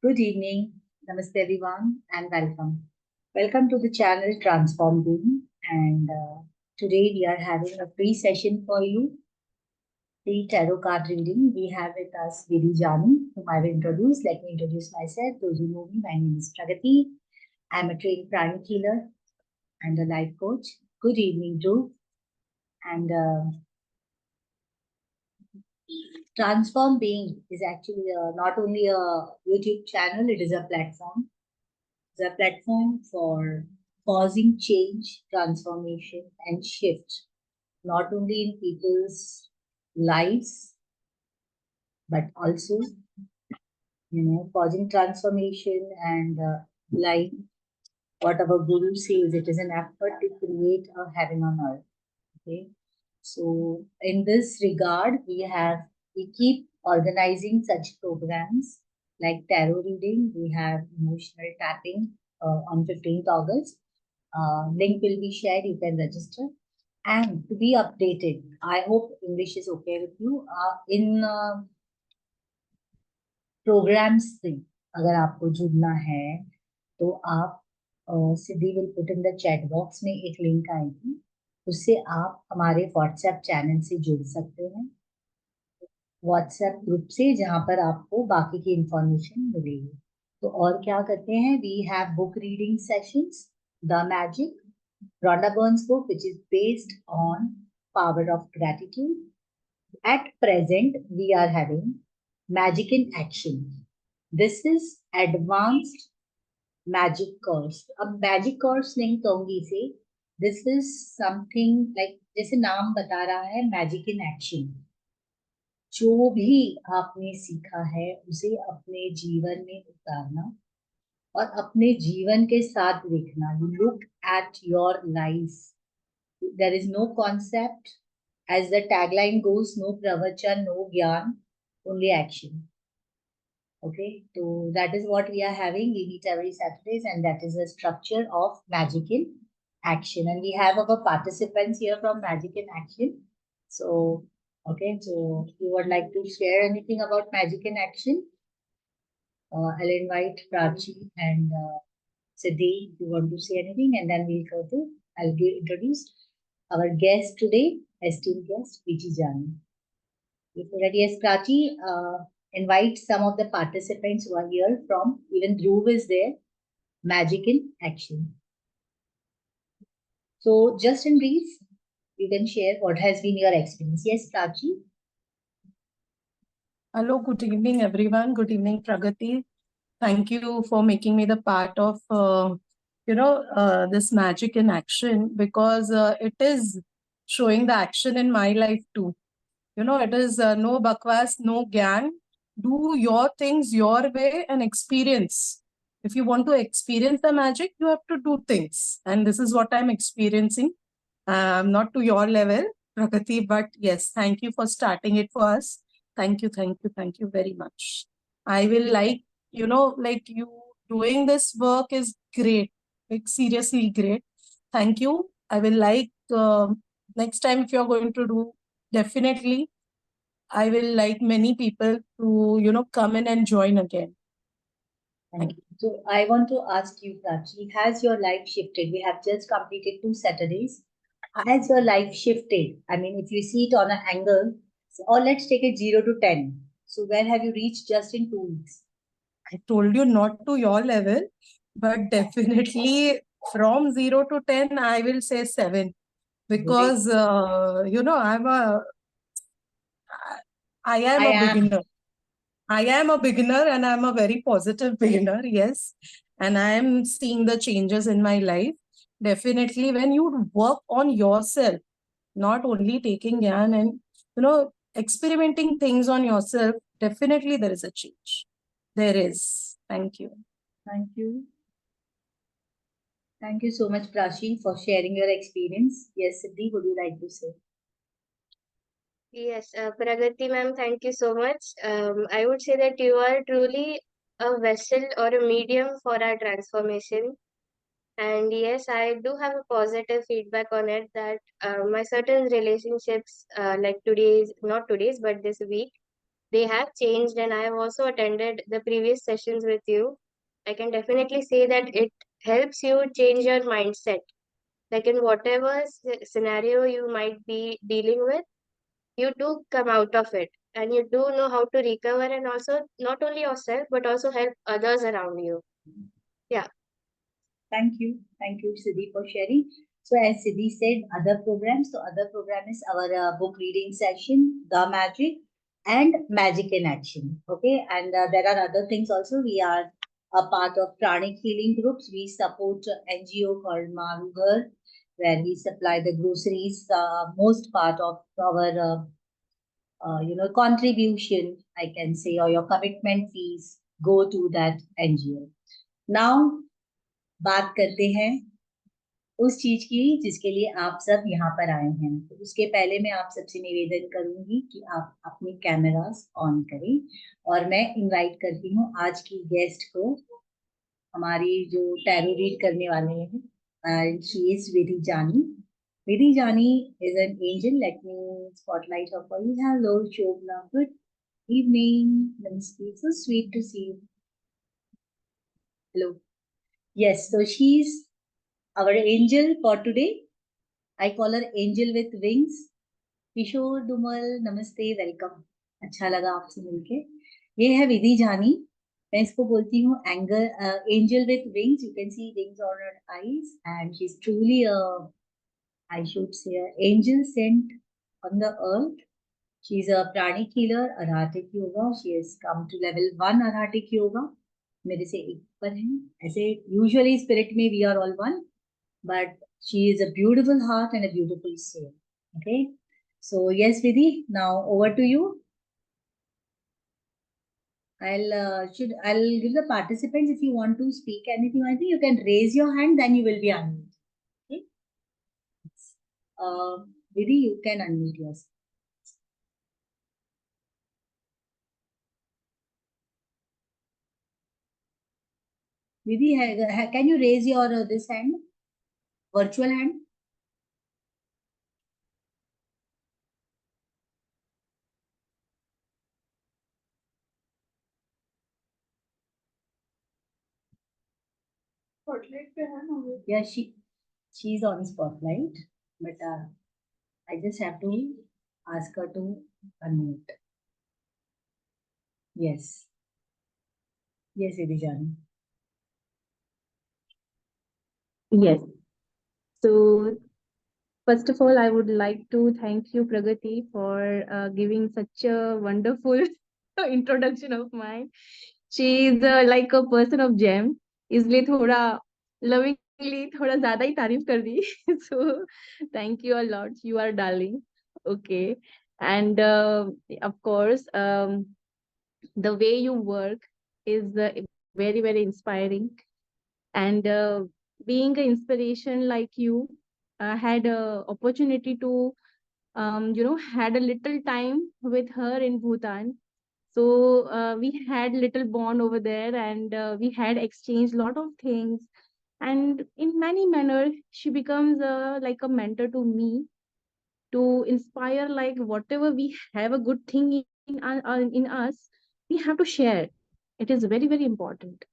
Good evening. Namaste everyone and welcome. Welcome to the channel Transform Being, and today we are having a free session for you, the tarot card reading. We have with us Vidi Jani, whom I will introduce. Let me introduce myself. Those who know me, my name is Pragati. I am a trained pranic healer and a life coach. Good evening, Dhruv. And Transform Being is actually not only a YouTube channel, it is a platform. It's a platform for causing change, transformation, and shift, not only in people's lives, but also, causing transformation and life. What our Guru says, it is an effort to create a heaven on earth. Okay. So in this regard, we keep organizing such programs like tarot reading. We have emotional tapping on 15th August. Link will be shared. You can register. And to be updated, I hope English is okay with you. In programs से अगर आपको जुड़ना है तो आप Siddhi will put in the chat box में एक link आएगी, उससे आप हमारे व्हाट्सएप चैनल से जुड़ सकते हैं, व्हाट्सएप ग्रुप से, जहां पर आपको बाकी की इंफॉर्मेशन मिलेगी। तो और क्या करते हैं, we have book reading sessions, the magic, Rhonda Byrne's book, which is based on power of gratitude. At present, we are having Magic in Action. This is advanced magic course. अब magic course नहीं कहूंगी इसे. This is something like, जैसे नाम बता रहा है, Magic in Action. जो भी आपने सीखा है उसे अपने जीवन में उतारना और अपने जीवन के साथ देखना. You look at your life. There is no concept. As the tagline goes, no pravachan, no gyan, only action. Okay, so that is what we are having. We meet every Saturdays, and that is the structure of Magic in Action. And we have our participants here from Magic in Action. So, okay, so if you would like to share anything about Magic in Action, I'll invite Prachi and Siddhi if you want to say anything, and then I'll introduce our guest today, esteemed guest, Vichi Jani. Before that, yes, Prachi, invite some of the participants who are here from, even Dhruv is there, Magic in Action. So just in brief, you can share what has been your experience. Yes, Prachi. Hello, good evening, everyone. Good evening, Pragati. Thank you for making me the part of, this Magic in Action, because it is showing the action in my life too. It is no bakwas, no gyan. Do your things your way and experience. If you want to experience the magic, you have to do things. And this is what I'm experiencing. Not to your level, Pragati, but yes, thank you for starting it for us. Thank you very much. I will like you doing this work is great, like seriously great. Thank you. I will like next time if you're going to do, definitely I will like many people to come in and join again. Thank you. So I want to ask you, Prachi, has your life shifted? We have just completed 2 Saturdays. Has your life shifted? I mean, if you see it on an angle, or let's take it 0 to 10. So where have you reached just in 2 weeks? I told you not to your level, but definitely from 0 to 10, I will say 7. Because, I am a beginner. I am a beginner and I'm a very positive beginner, yes. And I am seeing the changes in my life. Definitely when you work on yourself, not only taking gyan and, experimenting things on yourself, definitely there is a change. There is. Thank you. Thank you. Thank you so much, Prachi, for sharing your experience. Yes, Siddhi, would you like to say? Yes, Pragati ma'am, thank you so much. I would say that you are truly a vessel or a medium for our transformation. And yes, I do have a positive feedback on it that my certain relationships, like today's, not today's, but this week, they have changed, and I have also attended the previous sessions with you. I can definitely say that it helps you change your mindset. Like in whatever scenario you might be dealing with, you do come out of it and you do know how to recover, and also not only yourself but also help others around you. Yeah. Thank you. Thank you, Siddhi, for sharing. So, as Siddhi said, other programs. So, other program is our book reading session, The Magic, and Magic in Action. Okay, and there are other things also. We are a part of pranic healing groups. We support NGO called Marugar, where we supply the groceries. Most part of our contribution, I can say, or your commitment fees go to that NGO. Now, बात करते हैं उस चीज की जिसके लिए आप सब यहाँ पर आए हैं। तो उसके पहले मैं आप सबसे निवेदन करूंगी कि आप अपने कैमरास ऑन करें, और मैं इनवाइट करती हूँ आज की गेस्ट को, हमारी जो टैरो रीड करने वाले हैं। शी इज विधि जानी। विधि जानी is an angel. Let me spotlight her for you. Hello, Shobna. Good evening. Namaste. So sweet to see you. Hello. Yes, so she's our angel for today. I call her angel with wings. किशोर दुमल, नमस्ते, welcome. अच्छा लगा आपसे मिलके। ये है विधि जानी। मैं इसको बोलती हूँ angel with wings. You can C wings on her eyes, and she is truly I should say angel sent on the earth. She is a pranic healer, Arhatic yoga. She has come to level 1 Arhatic yoga. मेरे से एक पर है। ऐसे usually spirit में we are all one, but she is a beautiful heart and a beautiful soul. Okay, so yes, Vidhi, now over to you. I'll give the participants, if you want to speak anything, I think you can raise your hand, then you will be unmuted. Okay. Vidhi, you can unmute yourself. Vidhi, can you raise your this hand, virtual hand? Spotlight पे है ना? Yeah, she's on spotlight, but I just have to ask her to unmute. Yes. Yes, Vidhi. Yes. So, first of all, I would like to thank you, Pragati, for giving such a wonderful introduction of mine. She is like a person of gem. इसलिए थोड़ा lovingly थोड़ा ज़्यादा ही तारीफ कर दी. So, thank you a lot. You are darling. Okay. And of course, the way you work is very, very inspiring. And being an inspiration like you, had a opportunity to had a little time with her in Bhutan. So we had little bond over there, and we had exchanged lot of things, and in many manner she becomes like a mentor to me, to inspire, like whatever we have a good thing in us, we have to share. It is very, very important.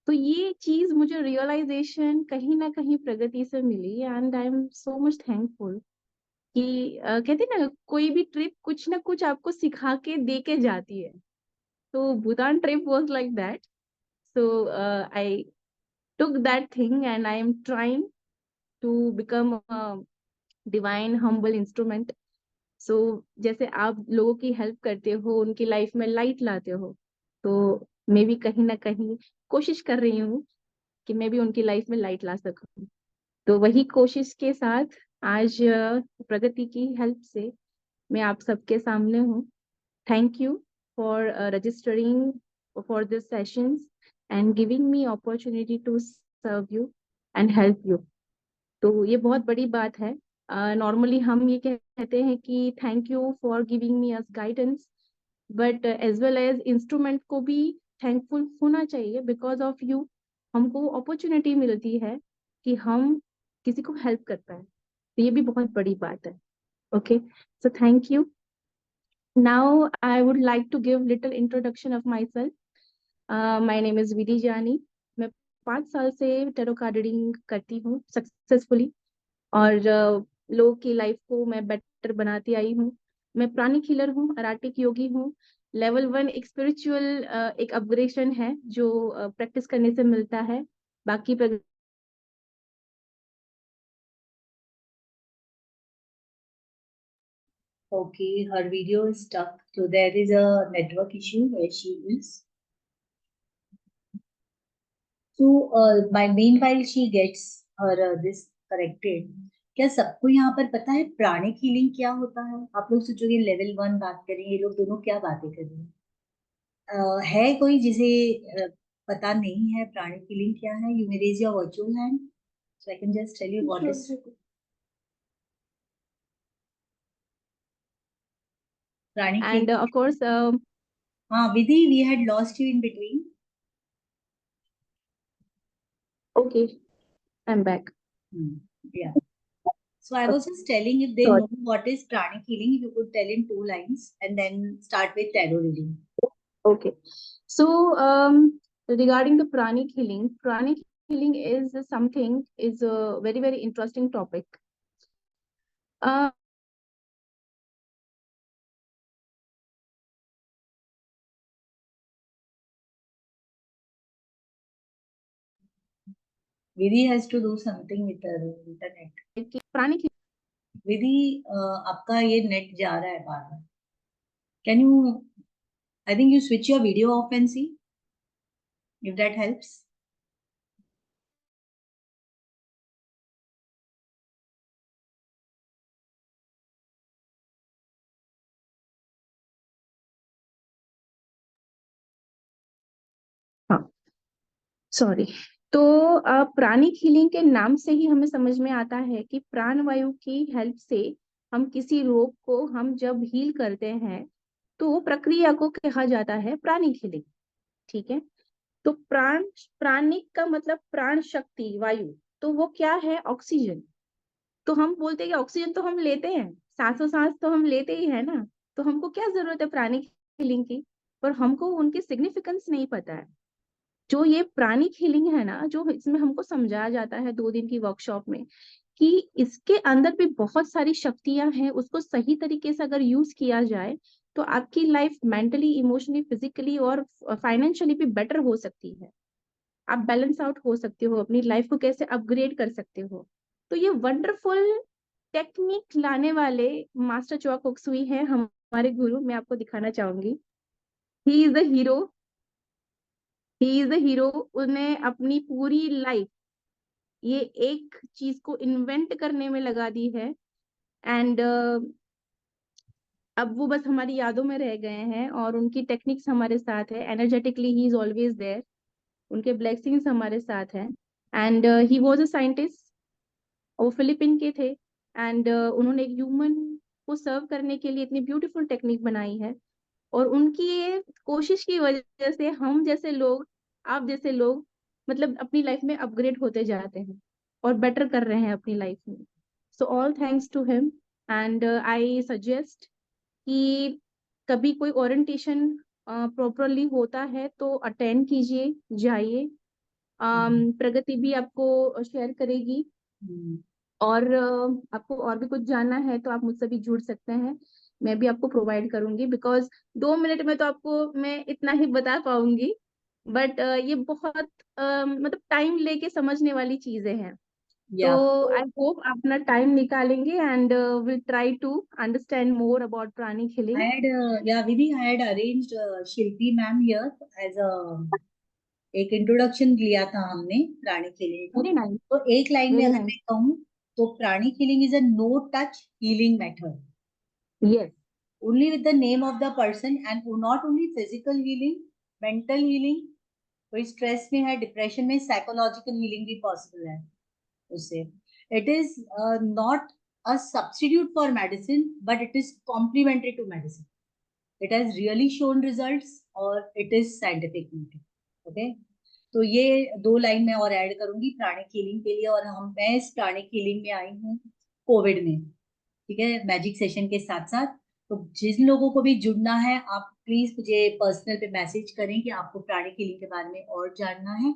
तो ये चीज मुझे realisation कहीं ना कहीं प्रगति से मिली, and I am so much thankful कि कहते हैं ना, कोई भी ट्रिप कुछ ना कुछ आपको सिखा के दे के जाती है। तो Bhutan trip was like that. So I took that thing, and I am trying to become a divine humble instrument. So जैसे आप लोगों की हेल्प करते हो, उनकी लाइफ में लाइट लाते हो, तो मैं भी कहीं ना कहीं कोशिश कर रही हूँ कि मैं भी उनकी लाइफ में लाइट ला सकूं। तो वही कोशिश के साथ आज प्रगति की हेल्प से मैं आप सबके सामने हूँ। Thank you for registering for this sessions and giving me opportunity to serve you and help you. तो ये बहुत बड़ी बात है। नॉर्मली हम ये कहते हैं कि thank you for giving me us guidance, but as well as instrument को भी थैंकफुल होना चाहिए। बिकॉज ऑफ यू हमको अपॉर्चुनिटी मिलती है कि हम किसी को हेल्प कर पाए, तो ये भी बहुत बड़ी बात है। Okay, so thank you. Now I would like to give little introduction of myself. My name is Vidhi Jani. मैं 5 साल से टेरो कार्ड रीडिंग करती हूँ सक्सेसफुली, और लोगों की लाइफ को मैं बेटर बनाती आई हूँ। मैं प्राणिक हीलर हूँ, अराटिक योगी हूँ। लेवल 1 एक स्पिरिचुअल एक अपग्रेडेशन है जो प्रैक्टिस करने से मिलता है। बाकी Okay, her video is stuck, so there is a network issue where she is. So, by meanwhile she gets her this corrected. क्या सबको यहाँ पर पता है प्राणिक हीलिंग क्या होता है? आप लोग सोचोगे लेवल 1 बात करें, ये लोग दोनों क्या बातें कर रहे हैं? है कोई जिसे पता नहीं है प्राणिक हीलिंग क्या है? You may raise your virtual hand, so I can just tell you what is pranic and healing. of course Vidhi, we had lost you in between. okay, I'm back. Yeah. So I was just telling, if they Sure. know what is pranic healing, if you could tell in 2 lines and then start with tarot reading. Okay. So regarding the pranic healing is something, is a very, very interesting topic. Vidhi has to do something with her internet. Pranic Vidhi, आपका ये net जा रहा है बार बार. Can you, I think you switch your video off and see if that helps. हाँ, sorry. तो pranic healing के नाम से ही हमें समझ में आता है कि प्राण वायु की हेल्प से हम किसी रोग को हम जब हील करते हैं तो वो प्रक्रिया को कहा जाता है प्राणिक हीलिंग। ठीक है, तो प्राणिक का मतलब प्राण शक्ति, वायु। तो वो क्या है? ऑक्सीजन। तो हम बोलते हैं कि ऑक्सीजन तो हम लेते हैं, सांस तो हम लेते ही है ना, तो हमको क्या जरूरत है प्राणिक हीलिंग की? पर हमको उनकी सिग्निफिकेंस नहीं पता है। जो ये प्राणिक हीलिंग है ना, जो इसमें हमको समझाया जाता है 2 दिन की वर्कशॉप में, कि इसके अंदर भी बहुत सारी शक्तियां हैं, उसको सही तरीके से अगर यूज किया जाए तो आपकी लाइफ मेंटली, इमोशनली, फिजिकली और फाइनेंशियली भी बेटर हो सकती है। आप बैलेंस आउट हो सकते हो, अपनी लाइफ को कैसे अपग्रेड कर सकते हो। तो ये वंडरफुल टेक्निक लाने वाले मास्टर चोआ कोक्सुई हैं हमारे गुरु। मैं आपको दिखाना चाहूंगी। He is the hero, he is the hero. उन्हें अपनी पूरी लाइफ ये एक चीज को इन्वेंट करने में लगा दी है, एंड अब वो बस हमारी यादों में रह गए हैं, और उनकी टेक्निक्स हमारे साथ है। Energetically he is always there, उनके ब्लेसिंग्स हमारे साथ हैं। And he was a scientist, वो फिलीपीन के थे, एंड उन्होंने एक ह्यूमन को सर्व करने के लिए इतनी ब्यूटीफुल टेक्निक बनाई है। और उनकी ये कोशिश की वजह से हम जैसे लोग, आप जैसे लोग, मतलब अपनी लाइफ में अपग्रेड होते जाते हैं और बेटर कर रहे हैं अपनी लाइफ में। So all thanks to him, and I suggest कि कभी कोई ओरिएंटेशन प्रॉपरली होता है तो अटेंड कीजिए, जाइए। प्रगति भी आपको शेयर करेगी, और आपको और भी कुछ जानना है तो आप मुझसे भी जुड़ सकते हैं। मैं भी आपको प्रोवाइड करूंगी, बिकॉज 2 मिनट में तो आपको मैं इतना ही बता पाऊंगी, बट ये बहुत मतलब टाइम लेके समझने वाली चीजें हैं। तो आई होप आप अपना टाइम निकालेंगे, and will try to understand more about pranic healing. Vidhi, I had arranged Shilpi ma'am here as a एक इंट्रोडक्शन लिया था हमने प्राणिक हीलिंग वेरी का। नाइस, तो एक लाइन में वेरी अगर मैं कहूँ तो pranic healing is a no touch healing method, yes, only with the name of the person, and not only physical healing, mental healing, कोई स्ट्रेस में है, डिप्रेशन में, साइकोलॉजिकल हीलिंग भी पॉसिबल है उससे। It is not a substitute for medicine, but it is complementary to medicine. It has really shown results और it is scientific method. Okay, तो ये 2 लाइन मैं और ऐड करूंगी प्राणिक हीलिंग के लिए. और मैं इस प्राणिक हीलिंग में आई हूँ कोविड में, ठीक है, मैजिक सेशन के साथ साथ. तो जिन लोगों को भी जुड़ना है, आप प्लीज मुझे पर्सनल पे मैसेज करें कि आपको प्राणिक हीलिंग के बारे में और जानना है।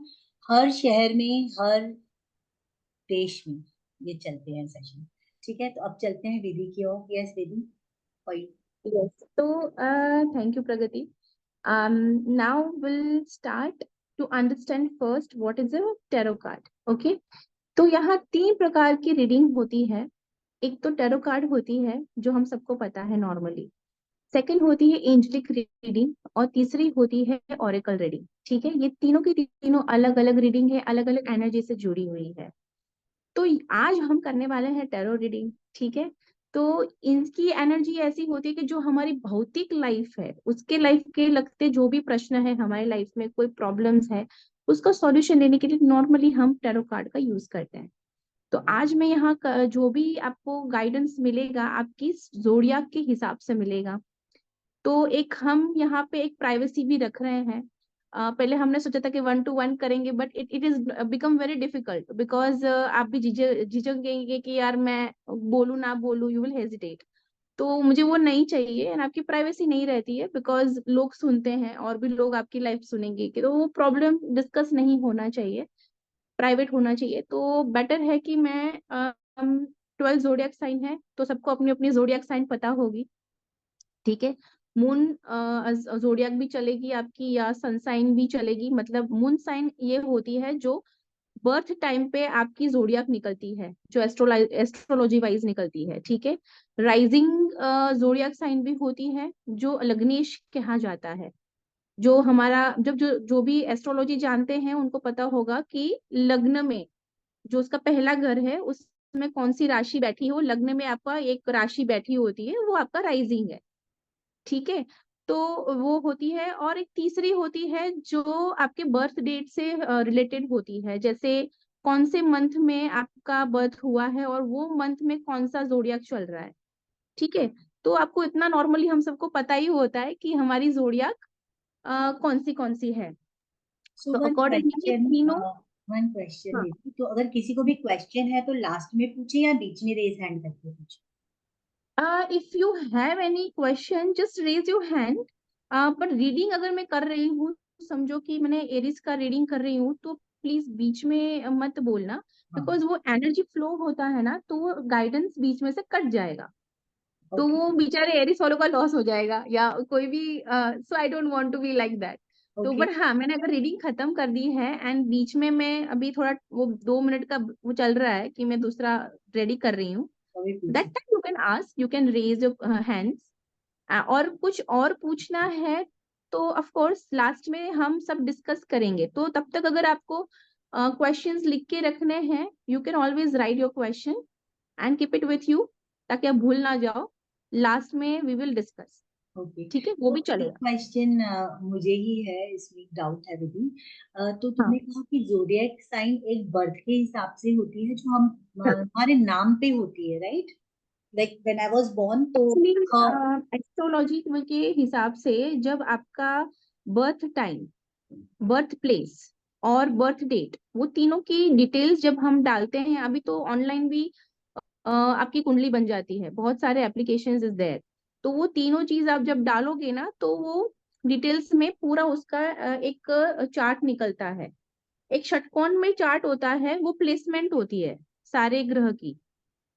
हर शहर में, हर देश में ये चलते हैं सेशन। ठीक है, तो अब चलते हैं विधि की ओर। यस विधि, कोई? Yes. So, thank you, Pragati. Now we'll start to understand first what is a tarot card. Okay. तो यहाँ 3 प्रकार की रीडिंग होती है। एक तो टैरो कार्ड होती है जो हम सबको पता है नॉर्मली, सेकंड होती है एंजलिक रीडिंग, और तीसरी होती है ओरेकल रीडिंग। ठीक है, ये तीनों की तीनों अलग अलग रीडिंग है, अलग अलग एनर्जी से जुड़ी हुई है। तो आज हम करने वाले हैं टैरो रीडिंग। ठीक है, तो इनकी एनर्जी ऐसी होती है कि जो हमारी भौतिक लाइफ है उसके लाइफ के लगते जो भी प्रश्न है हमारी लाइफ में, कोई प्रॉब्लम्स है, उसका सॉल्यूशन लेने के लिए नॉर्मली हम टैरो कार्ड का यूज करते हैं। तो आज मैं यहाँ जो भी आपको गाइडेंस मिलेगा आपकी जोडियाक के हिसाब से मिलेगा। तो एक हम यहाँ पे एक प्राइवेसी भी रख रहे हैं। पहले हमने सोचा था कि 1 to 1 करेंगे, but it is become very difficult because आप भी झिझकेंगे कि यार मैं बोलूँ ना बोलूँ, यू विल हेजिटेट। तो मुझे वो नहीं चाहिए, एंड आपकी प्राइवेसी नहीं रहती है बिकॉज लोग सुनते हैं और भी लोग आपकी लाइफ सुनेंगे, कि तो वो प्रॉब्लम डिस्कस नहीं होना चाहिए, प्राइवेट होना चाहिए। तो बेटर है कि मैं 12 जोडियक साइन है तो सबको अपनी अपनी जोडियक साइन पता होगी। ठीक है, मून जोडियक भी चलेगी आपकी या सन साइन भी चलेगी। मतलब मून साइन ये होती है जो बर्थ टाइम पे आपकी जोडियक निकलती है, जो एस्ट्रोलॉजी वाइज निकलती है। ठीक है, राइजिंग जोडियक साइन भी होती है जो लग्नेश कहा जाता है। जो हमारा जब जो भी एस्ट्रोलॉजी जानते हैं उनको पता होगा कि लग्न में जो उसका पहला घर है उसमें कौन सी राशि बैठी है, वो लग्न में आपका एक राशि बैठी होती है, वो आपका राइजिंग है। ठीक है, तो वो होती है। और एक तीसरी होती है जो आपके बर्थ डेट से रिलेटेड होती है, जैसे कौन से मंथ में आपका बर्थ हुआ है और वो मंथ में कौन सा जोडियाक चल रहा है। ठीक है, तो आपको इतना नॉर्मली हम सबको पता ही होता है कि हमारी जोडियाक कौन सी है। सो तो वन अकॉर्डिंगली ये क्वेश्चन, तीनों। वन क्वेश्चन हाँ, विधि, तो अगर किसी को भी क्वेश्चन है तो लास्ट में पूछे या बीच में रेज हैंड करके पूछे? If you have any question just raise your hand. पर रीडिंग अगर मैं कर रही हूँ, समझो कि मैंने एरिस का रीडिंग कर रही हूँ, तो प्लीज बीच में मत बोलना, हाँ, बिकॉज वो एनर्जी फ्लो होता है ना, तो वो गाइडेंस बीच में से कट जाएगा, तो ओके वो बेचारे एरिस वालों का लॉस हो जाएगा या कोई भी। So I don't want to be like that. तो ओके। बट हाँ, मैंने अगर रीडिंग खत्म कर दी है एंड बीच में मैं अभी थोड़ा वो 2 मिनट का वो चल रहा है कि मैं दूसरा रेडी कर रही हूँ, अभी दैट पूछे। Time you can ask, you can raise your hands. और कुछ और पूछना है तो ऑफ कोर्स लास्ट में हम सब डिस्कस करेंगे। तो तब तक अगर आपको क्वेश्चंस लिख के रखने हैं, you can always right your question and keep it with you, ताकि आप भूल ना जाओ। लास्ट में वी विल डिस्कस। ओके, ठीक है, वो तो भी एक चलेगा। क्वेश्चन मुझे ही है, इसमें डाउट है विधि। तो हाँ, तुमने कहा कि जोडिएक साइन एक बर्थ के हिसाब से होती है, जो हम हमारे नाम पे होती है, right? Like when I was born तो एस्ट्रोलॉजी के हिसाब से जब आपका बर्थ टाइम, बर्थ प्लेस और बर्थ डेट, वो तीनों की डिटेल्स जब हम डालते हैं, अभी तो ऑनलाइन भी आपकी कुंडली बन जाती है, बहुत सारे एप्लीकेशंस इज देयर। तो वो तीनों चीज आप जब डालोगे ना, तो वो डिटेल्स में पूरा उसका एक चार्ट निकलता है। एक षटकोण में चार्ट होता है, वो प्लेसमेंट होती है सारे ग्रह की,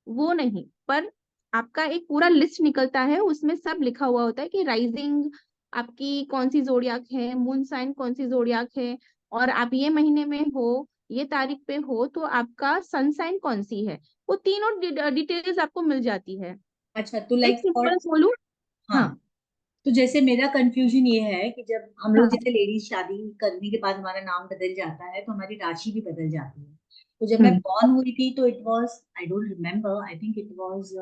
वो नहीं, पर आपका एक पूरा लिस्ट निकलता है, उसमें सब लिखा हुआ होता है कि राइजिंग आपकी कौन सी जोडियाक है, मून साइन कौन सी जोडियाक है, और आप ये महीने में हो, ये तारीख पे हो, तो आपका सन साइन कौन सी है। वो तीनों डिटेल्स आपको मिल जाती है। अच्छा, तो एक लाइक फॉर, सिंपल बोलूं। हाँ, हाँ, तो जैसे मेरा कंफ्यूजन ये है कि जब हम लोग, हाँ, जैसे लेडीज शादी करने के बाद हमारा नाम बदल जाता है तो हमारी राशि भी बदल जाती है। तो जब मैं हम्म, बॉर्न हुई थी तो it was, I don't remember, I think it was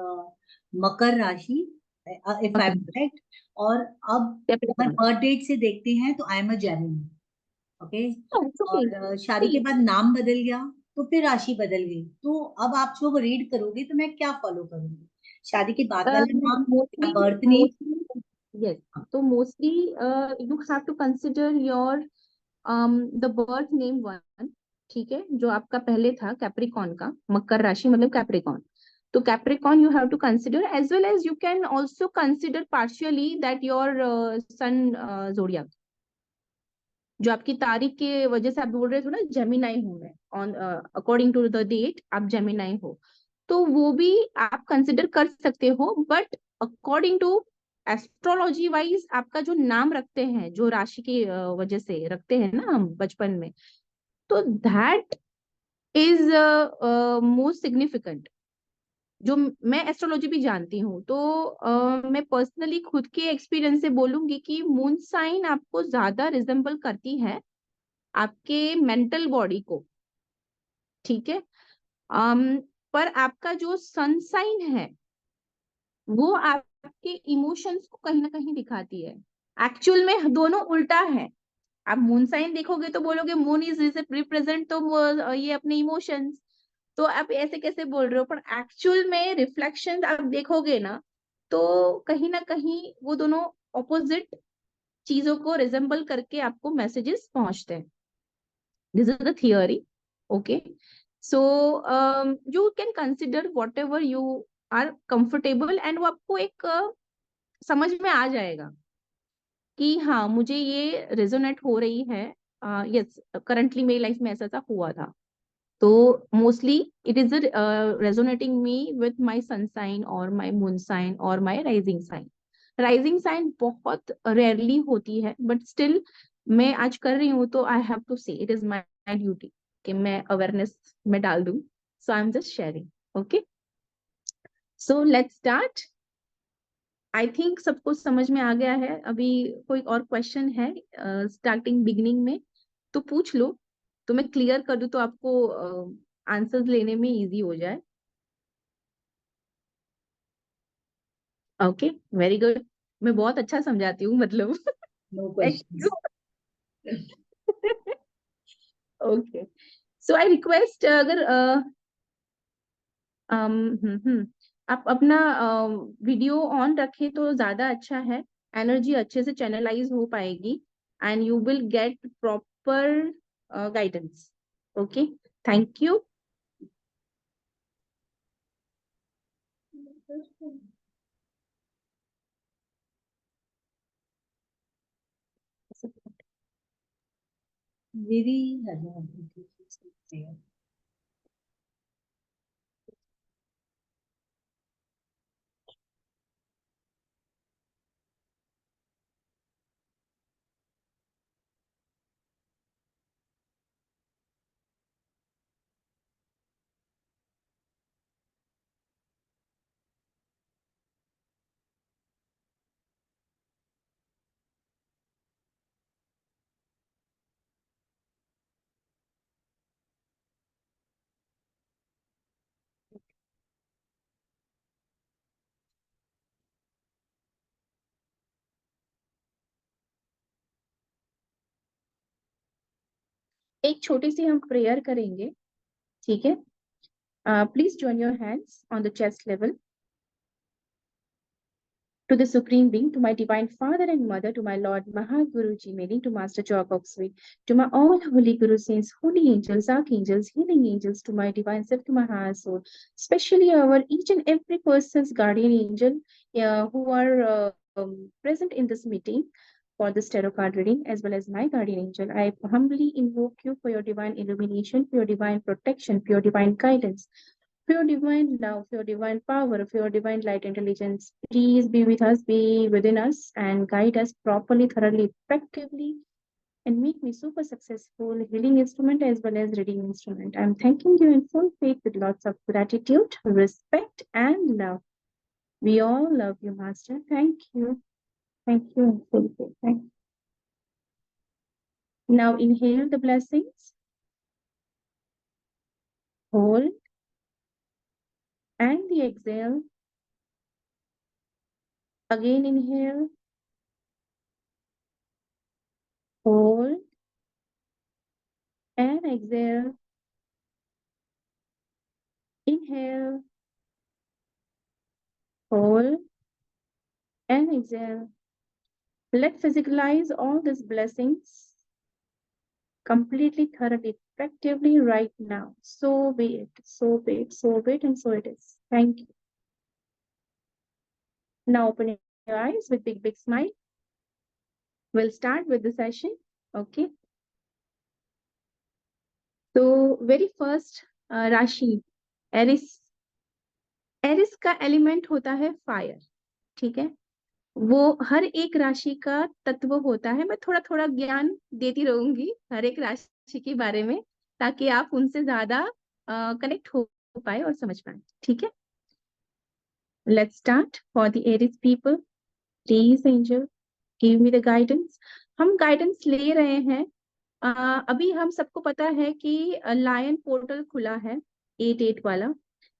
मकर राशि, if I okay, am correct. और अब अगर कैप्रिकॉर्न। बर्थ डेट से देखते हैं तो I am a Gemini. Okay. Okay, और शादी के बाद नाम बदल गया तो फिर राशि बदल गई। तो अब आप जो रीड करोगे तो मैं क्या फॉलो करूंगी? शादी के बाद वाला नाम या mostly birth name? Mostly yes. तो mostly you have to consider your the birth name one. ठीक है, जो आपका पहले था कैप्रिकॉन का, मकर राशि मतलब कैप्रिकॉन, तो Capricorn you have to consider, as well as you can also consider partially that your sun zodiac, जो आपकी तारीख के वजह से आप बोल रहे थे ना जेमिनाई हूँ मैं, on according to the date आप जेमिनाई हो, तो वो भी आप कंसिडर कर सकते हो, but according to astrology wise आपका जो नाम रखते हैं, जो राशि की वजह से रखते हैं ना हम बचपन में, तो दैट इज मोस्ट सिग्निफिकेंट। जो मैं एस्ट्रोलॉजी भी जानती हूँ, तो मैं पर्सनली खुद के एक्सपीरियंस से बोलूंगी कि मून साइन आपको ज्यादा रिजेंबल करती है आपके मेंटल बॉडी को, ठीक है। पर आपका जो सन साइन है वो आपके इमोशंस को कहीं ना कहीं दिखाती है। एक्चुअल में दोनों उल्टा है। आप मून साइन देखोगे तो बोलोगे मून इज रिप्रेजेंट तो ये अपने इमोशंस, तो आप ऐसे कैसे बोल रहे हो, पर एक्चुअल में रिफ्लेक्शन आप देखोगे ना, तो कहीं ना कहीं वो दोनों ऑपोजिट चीजों को रिजेंबल करके आपको मैसेजेस पहुंचते हैं। This is the theory, okay. So you can consider whatever you are comfortable, and वो आपको एक समझ में आ जाएगा कि हाँ मुझे ये रेजोनेट हो रही है। यस, करंटली मेरी लाइफ में ऐसा ऐसा हुआ था, तो mostly it is resonating me with my sun sign और माय मून साइन और my rising sign. Rising sign बहुत रेयरली होती है, बट स्टिल मैं आज कर रही हूँ, तो I have to say it is my duty कि मैं अवेयरनेस में डाल दूं। So I am just sharing, okay. So let's start. I think सबको समझ में आ गया है। अभी कोई और क्वेश्चन है स्टार्टिंग बिगिनिंग में तो पूछ लो, तो मैं क्लियर कर दूं तो आपको आंसर्स लेने में इजी हो जाए। Okay, very good. मैं बहुत अच्छा समझाती हूँ मतलब। No Thank questions. you. Okay, so I request अगर आप अपना वीडियो ऑन रखें तो ज्यादा अच्छा है, एनर्जी अच्छे से चैनलाइज हो पाएगी and you will get proper guidance. Okay, thank you. मेरी एक छोटी सी हम प्रेयर करेंगे, ठीक है। Please join your hands on the chest level. To the Supreme Being, to my Divine Father and Mother, to my Lord Mahaguruji, meaning to Master Chalk Oxley, to my all holy Guru Saints, holy angels, archangels, healing angels, to my Divine Self, to my higher soul, especially our each and every person's guardian angel who are present in this meeting for this tarot card reading, as well as my guardian angel. I humbly invoke you for your divine illumination, for your divine protection, for your divine guidance, for your divine love, for your divine power, for your divine light intelligence. Please be with us, be within us, and guide us properly, thoroughly, effectively, and make me super successful healing instrument as well as reading instrument. I'm thanking you in full faith with lots of gratitude, respect, and love. We all love you, Master. Thank you. Thank you in full faith. Thank you. Now inhale the blessings, hold, and the exhale. Again inhale, hold, and exhale. Inhale, hold, and exhale. Let's physicalize all these blessings completely, thoroughly, effectively right now. So be it, so be it, so be it, and so it is. Thank you. Now open your eyes with big, big smile. We'll start with the session. Okay. So very first राशि Eris. Eris का element होता है fire. ठीक है. वो हर एक राशि का तत्व होता है. मैं थोड़ा थोड़ा ज्ञान देती रहूंगी हर एक राशि के बारे में, ताकि आप उनसे ज्यादा कनेक्ट हो पाए और समझ पाए. ठीक है. Let's start for the Aries people. Please angel give me the guidance. हम गाइडेंस ले रहे हैं. अभी हम सबको पता है कि लायन पोर्टल खुला है 8-8 वाला.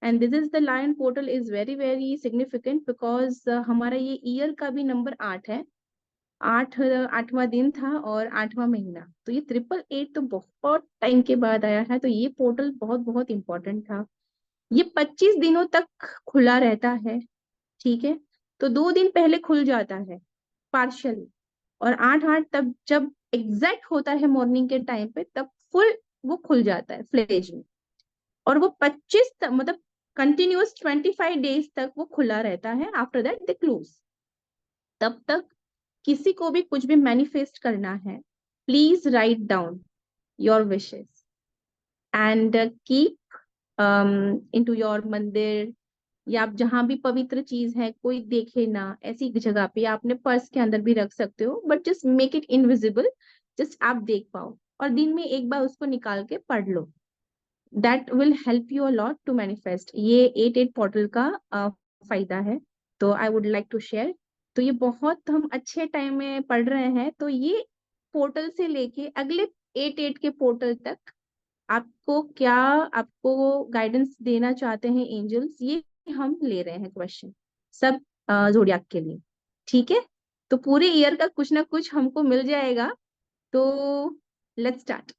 And this is the lion portal is very very significant because हमारा ये ईयर का भी नंबर 8 है. 8वां दिन था और 8वां महीना. तो ये 888 तो बहुत टाइम के बाद आया है. तो ये पोर्टल बहुत बहुत इंपॉर्टेंट था. ये 25 दिनों तक खुला रहता है. ठीक है. तो 2 दिन पहले खुल जाता है पार्शियली, और 8-8 तब जब एग्जैक्ट होता है मॉर्निंग के टाइम पे, तब फुल वो खुल जाता है फ्लेज में. और वो 25 मतलब कंटिन्यूअस 25 डेज तक वो खुला रहता है. After that they close. तब तक किसी को भी कुछ भी मैनिफेस्ट करना है, please write down your wishes and keep into your मंदिर, या आप जहां भी पवित्र चीज है कोई देखे ना ऐसी जगह पे, आप अपने पर्स के अंदर भी रख सकते हो, but just make it invisible, just आप देख पाओ. और दिन में एक बार उसको निकाल के पढ़ लो. That will help you a lot to manifest. ये 8-8 पोर्टल का फायदा है. तो I would like to share. तो ये बहुत हम अच्छे टाइम में पढ़ रहे हैं. तो ये पोर्टल से लेके अगले 8-8 के पोर्टल तक आपको क्या, आपको गाइडेंस देना चाहते हैं एंजल्स, ये हम ले रहे हैं क्वेश्चन सब जोडियाक के लिए. ठीक है. तो पूरे ईयर का कुछ ना कुछ हमको मिल जाएगा. तो लेट्स स्टार्ट.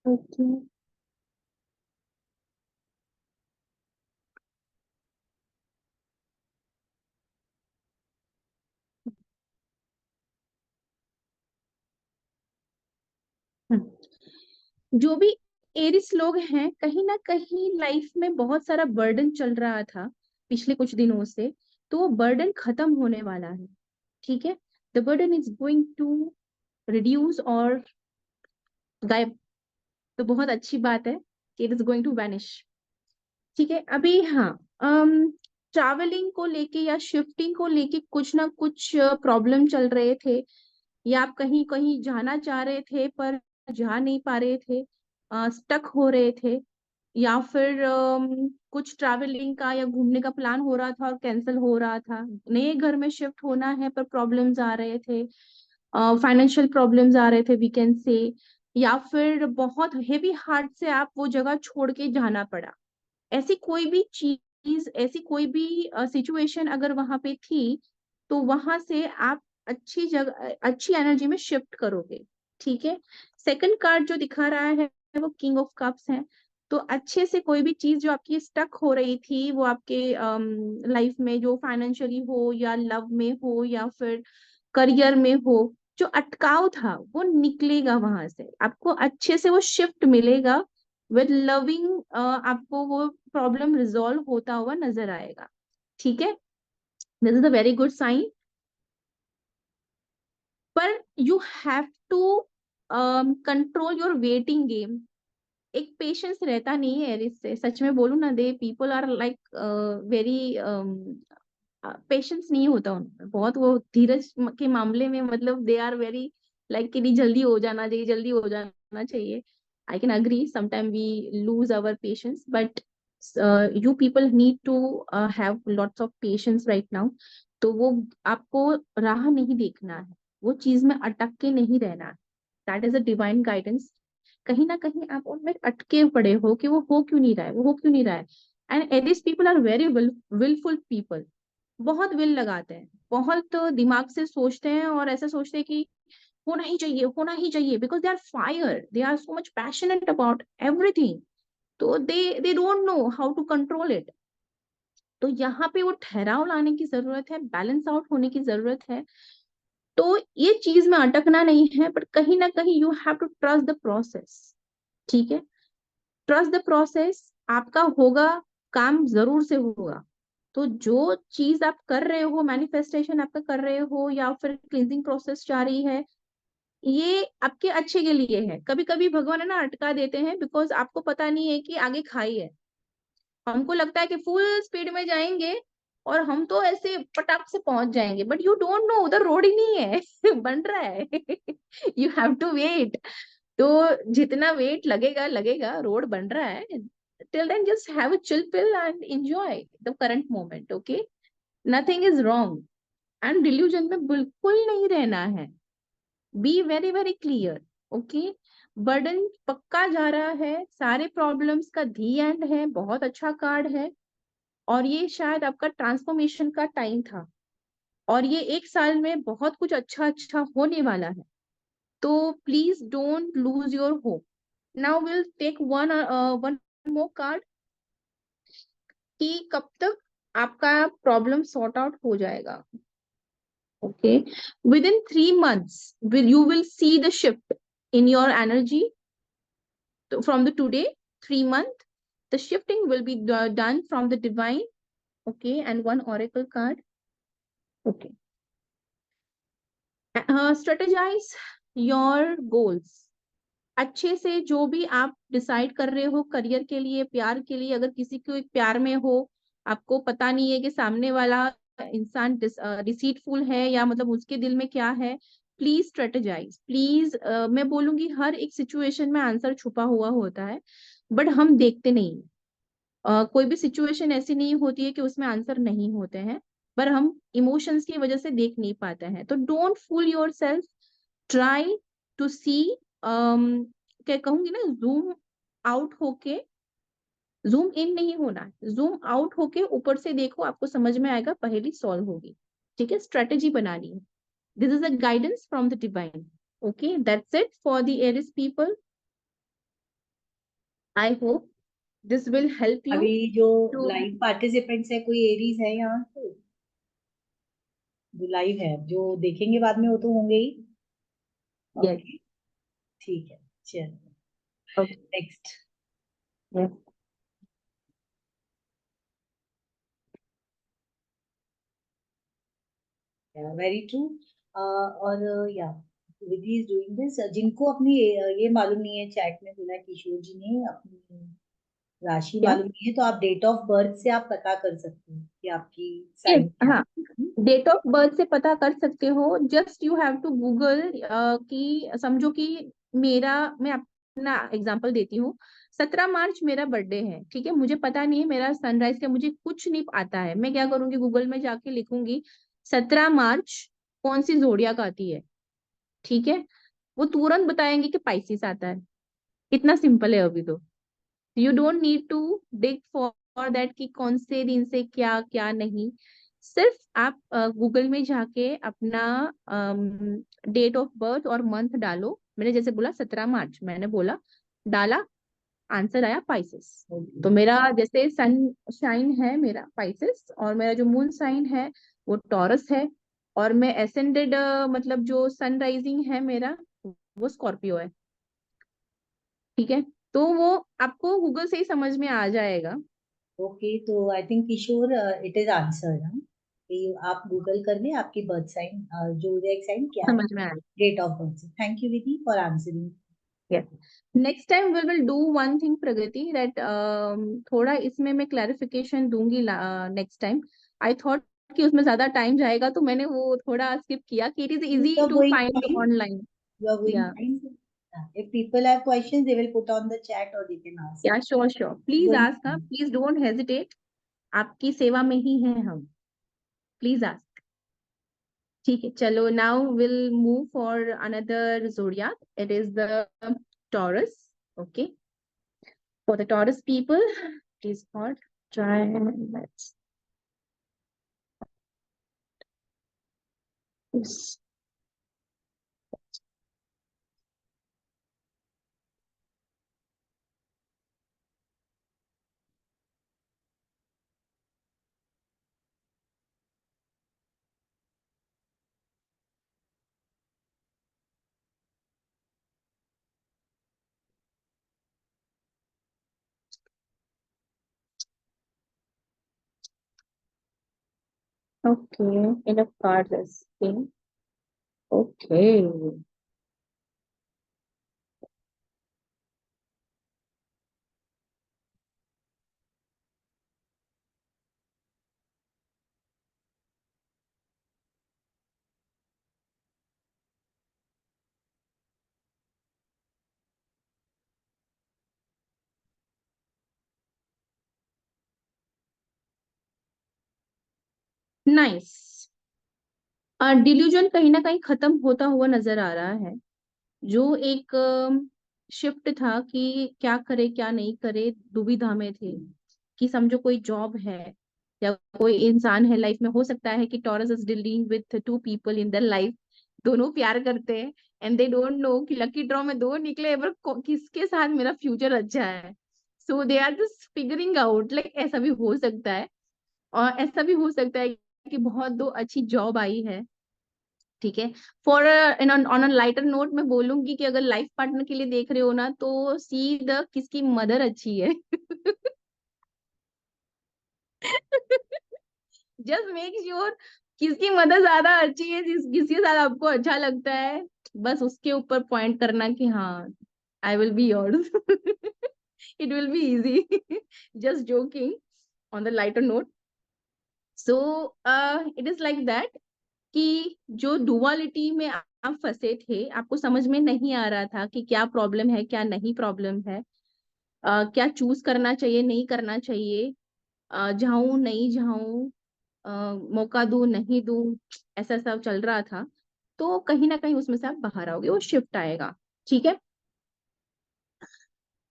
ओके. जो भी एरिस लोग हैं, कहीं ना कहीं लाइफ में बहुत सारा बर्डन चल रहा था पिछले कुछ दिनों से. तो वो बर्डन खत्म होने वाला है. ठीक है. The burden is going to reduce और गायब. तो बहुत अच्छी बात है कि it is going to vanish. ठीक है. अभी हाँ, ट्रैवलिंग को लेके या शिफ्टिंग को लेके कुछ ना कुछ प्रॉब्लम चल रहे थे, या आप कहीं कहीं जाना चाह रहे थे पर जा नहीं पा रहे थे, स्टक हो रहे थे, या फिर कुछ ट्रैवलिंग का या घूमने का प्लान हो रहा था और कैंसिल हो रहा था. नए घर में शिफ्ट होना है पर प्रॉब्लम्स आ रहे थे, फाइनेंशियल प्रॉब्लम्स आ रहे थे वी कैन से, या फिर बहुत हेवी हार्ट से आप वो जगह छोड़ के जाना पड़ा. ऐसी कोई भी चीज, ऐसी कोई भी सिचुएशन अगर वहां पे थी, तो वहां से आप अच्छी जगह, अच्छी एनर्जी में शिफ्ट करोगे. ठीक है. सेकंड कार्ड जो दिखा रहा है वो किंग ऑफ कप्स है. तो अच्छे से कोई भी चीज जो आपकी स्टक हो रही थी, वो आपके लाइफ में, जो फाइनेंशियली हो या लव में हो या फिर करियर में हो, जो अटकाव था वो निकलेगा वहां से. आपको अच्छे से वो शिफ्ट मिलेगा विद लविंग. आपको वो प्रॉब्लम रिजॉल्व होता हुआ नजर आएगा. ठीक है. This is a very good sign. पर you have to control your waiting game. एक पेशेंस रहता नहीं है एरिस से. सच में बोलूं ना, they people are like very patience नहीं होता उनमें बहुत. वो धीरज के मामले में मतलब दे आर वेरी लाइक कि नहीं, जल्दी हो जाना चाहिए, जल्दी हो जाना चाहिए. I can agree sometime we lose our patience, but you people need to have lots of patience right now. तो वो आपको राह नहीं देखना है, वो चीज में अटक के नहीं रहना है. That is a divine guidance. कहीं ना कहीं आप उनमें अटके पड़े हो कि वो हो क्यों नहीं रहा है, वो हो क्यों नहीं रहा है. And this people are very willful people. बहुत विल लगाते हैं, बहुत दिमाग से सोचते हैं और ऐसा सोचते हैं कि होना ही चाहिए, होना ही चाहिए, because they are fire, they are so much passionate about everything, तो they don't know how to control it. तो यहाँ पे वो ठहराव लाने की जरूरत है, बैलेंस आउट होने की जरूरत है। तो ये चीज में अटकना नहीं है, बट कहीं ना कहीं you have to trust the process. ठीक है, ट्रस्ट द प्रोसेस, आपका होगा, काम जरूर से होगा। तो जो चीज आप कर रहे हो, मैनिफेस्टेशन आपका कर रहे हो, या फिर क्लींजिंग प्रोसेस जा रही है, ये आपके अच्छे के लिए है। कभी कभी भगवान है ना अटका देते हैं, बिकॉज आपको पता नहीं है कि आगे खाई है। हमको लगता है कि फुल स्पीड में जाएंगे और हम तो ऐसे पटाख से पहुंच जाएंगे, बट यू डोंट नो उधर रोड ही नहीं है बन रहा है यू हैव टू वेट। तो जितना वेट लगेगा लगेगा, रोड बन रहा है। Till then just have a chill pill and enjoy the current moment, okay. Nothing is wrong, and delusion में बिल्कुल नहीं रहना है। Be very very clear, okay. Burden पक्का जा रहा है, सारे प्रॉब्लम्स का दी एंड है, बहुत अच्छा कार्ड है। और ये शायद आपका ट्रांसफॉर्मेशन का टाइम था, और ये 1 साल में बहुत कुछ अच्छा अच्छा होने वाला है। तो please don't lose your hope. Now will take one more card, कि कब तक आपका प्रॉब्लम सॉर्ट आउट हो जाएगा। Okay, within 3 months you will see the shift in your energy. From the today 3 month, the shifting will be done from the divine. Okay, and one oracle card. Okay, strategize your goals अच्छे से। जो भी आप decide कर रहे हो career के लिए, प्यार के लिए, अगर किसी को एक प्यार में हो, आपको पता नहीं है कि सामने वाला इंसान डिसीटफुल है या मतलब उसके दिल में क्या है, प्लीज स्ट्रेटेजाइज प्लीज। मैं बोलूंगी हर एक सिचुएशन में आंसर छुपा हुआ होता है, बट हम देखते नहीं। कोई भी सिचुएशन ऐसी नहीं होती है कि उसमें आंसर नहीं होते हैं, पर हम इमोशंस की वजह से देख नहीं पाते हैं। तो don't fool yourself, try to see, क्या कहूंगी ना, जूम आउट होके, जूम इन नहीं होना, जूम आउट होके ऊपर से देखो, आपको समझ में आएगा, पहेली सॉल्व होगी। ठीक है, स्ट्रेटेजी बनानी है। This is a guidance from the divine. Okay, that's it for the Aries people. I hope this will help you अभी जो टू। लाइव पार्टिसिपेंट्स है, कोई एरीज है यहाँ पे जो लाइव है, जो देखेंगे बाद में वो तो होंगे ही। यस, ओके, ठीक है, चलो okay, next. Yes, very true. और या विधि इज डूइंग दिस। जिनको अपनी ये मालूम नहीं है, चैट में बोला किशोर जी ने अपनी राशि क्या, मालूम नहीं है, तो आप डेट ऑफ बर्थ से आप पता कर सकते हो कि आपकी यस, साइन क्या हाँ, है। डेट ऑफ बर्थ से पता कर सकते हो। Just you have to Google, कि समझो कि मैं अपना एग्जांपल देती हूँ। 17 मार्च मेरा बर्थडे है, ठीक है, मुझे पता नहीं है मेरा सनराइज का, मुझे कुछ नहीं आता है। मैं क्या करूंगी, गूगल में जाके लिखूंगी 17 मार्च कौन सी जोडियाक आती है, ठीक है, वो तुरंत बताएंगे कि पाइसिस आता है। इतना सिंपल है अभी तो। You don't need to dig for that कि कौन से दिन से क्या क्या नहीं। सिर्फ आप गूगल में जाके अपना डेट ऑफ बर्थ और मंथ डालो। मैंने जैसे बोला 17 मार्च, मैंने बोला, डाला, आंसर आया पाइसेस। तो मेरा जैसे सन शाइन है मेरा पाइसेस, और मेरा जो मून साइन है वो टॉरस है, और मैं एसेंडेड मतलब जो सन राइजिंग है मेरा, वो स्कॉर्पियो है। ठीक है, तो वो आपको गूगल से ही समझ में आ जाएगा। ओके, तो I think Kishore it is answer. हम कि आप गूगल कर ले आपकी बर्थ साइन, जोडिएक साइन क्या है, समझ में आया। डेट ऑफ बर्थ से। Thank you Vidhi for answering. Yes. Next time we will do one thing, Pragati, that थोड़ा इसमें मैं clarification दूंगी next time. I thought कि उसमें ज्यादा टाइम जाएगा, तो मैंने वो थोड़ा skip किया कि it is You easy are to going find fine. online. You are going Yeah, fine. If people have questions, they will put on the chat or they can ask. yeah, sure, sure. Please Going ask, हाँ, fine. please don't hesitate. आपकी सेवा में ही हैं हम, please ask. ठीक है, चलो, now we'll move for another zodiac. It is the Taurus. Okay, for the Taurus people, please God, try and let's. Yes. Okay, enough cards as king. Okay. Nice. Delusion कहीं ना कहीं खत्म होता हुआ नजर आ रहा है। जो एक शिफ्ट था कि क्या करे क्या नहीं करे, दुविधा में थे कि समझो कोई जॉब है या कोई इंसान है लाइफ में, हो सकता है कि taurus is dealing with to people in the life, दोनों प्यार करते हैं एंड दे डोंट नो कि लकी ड्रॉ में दो निकले, पर किसके साथ मेरा फ्यूचर अच्छा है। So they are just figuring out, like ऐसा भी हो सकता है। और ऐसा भी हो सकता है कि बहुत दो अच्छी जॉब आई है, ठीक है। For on a lighter note मैं बोलूंगी कि अगर लाइफ पार्टनर के लिए देख रहे हो ना, तो सी द किसकी मदर अच्छी है। जस्ट मेक श्योर किसकी मदर ज्यादा अच्छी है, किसके साथ आपको अच्छा लगता है, बस उसके ऊपर पॉइंट करना कि हाँ I will be yours. It will be easy. Just joking on the lighter note. So it is like that कि जो डुअलिटी में आप फंसे थे, आपको समझ में नहीं आ रहा था कि क्या प्रॉब्लम है क्या नहीं प्रॉब्लम है, क्या चूज करना चाहिए नहीं करना चाहिए, जाऊं नहीं जाऊं, मौका दूं नहीं दूं, ऐसा सब चल रहा था। तो कहीं ना कहीं उसमें से आप बाहर आओगे, वो शिफ्ट आएगा, ठीक है।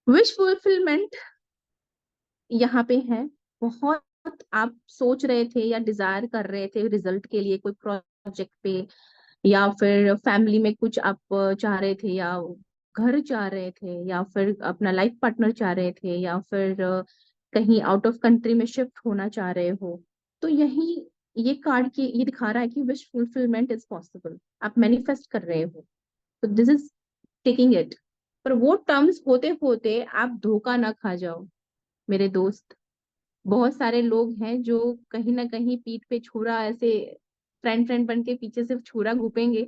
विश फुलफिलमेंट यहाँ पे है। बहुत आप सोच रहे थे या डिजायर कर रहे थे रिजल्ट के लिए, कोई प्रोजेक्ट पे, या फिर फैमिली में कुछ आप चाह रहे थे, या घर चाह रहे थे, या फिर अपना लाइफ पार्टनर चाह रहे थे, या फिर कहीं आउट ऑफ कंट्री में शिफ्ट होना चाह रहे हो। तो यही ये कार्ड की ये दिखा रहा है कि विश फुलफिलमेंट इज पॉसिबल, आप मैनिफेस्ट कर रहे हो। तो दिस इज टेकिंग इट। पर वो टर्म्स होते होते आप धोखा ना खा जाओ मेरे दोस्त। बहुत सारे लोग हैं जो कहीं ना कहीं पीठ पे छुरा ऐसे फ्रेंड फ्रेंड बन के पीछे से छुरा घुपेंगे।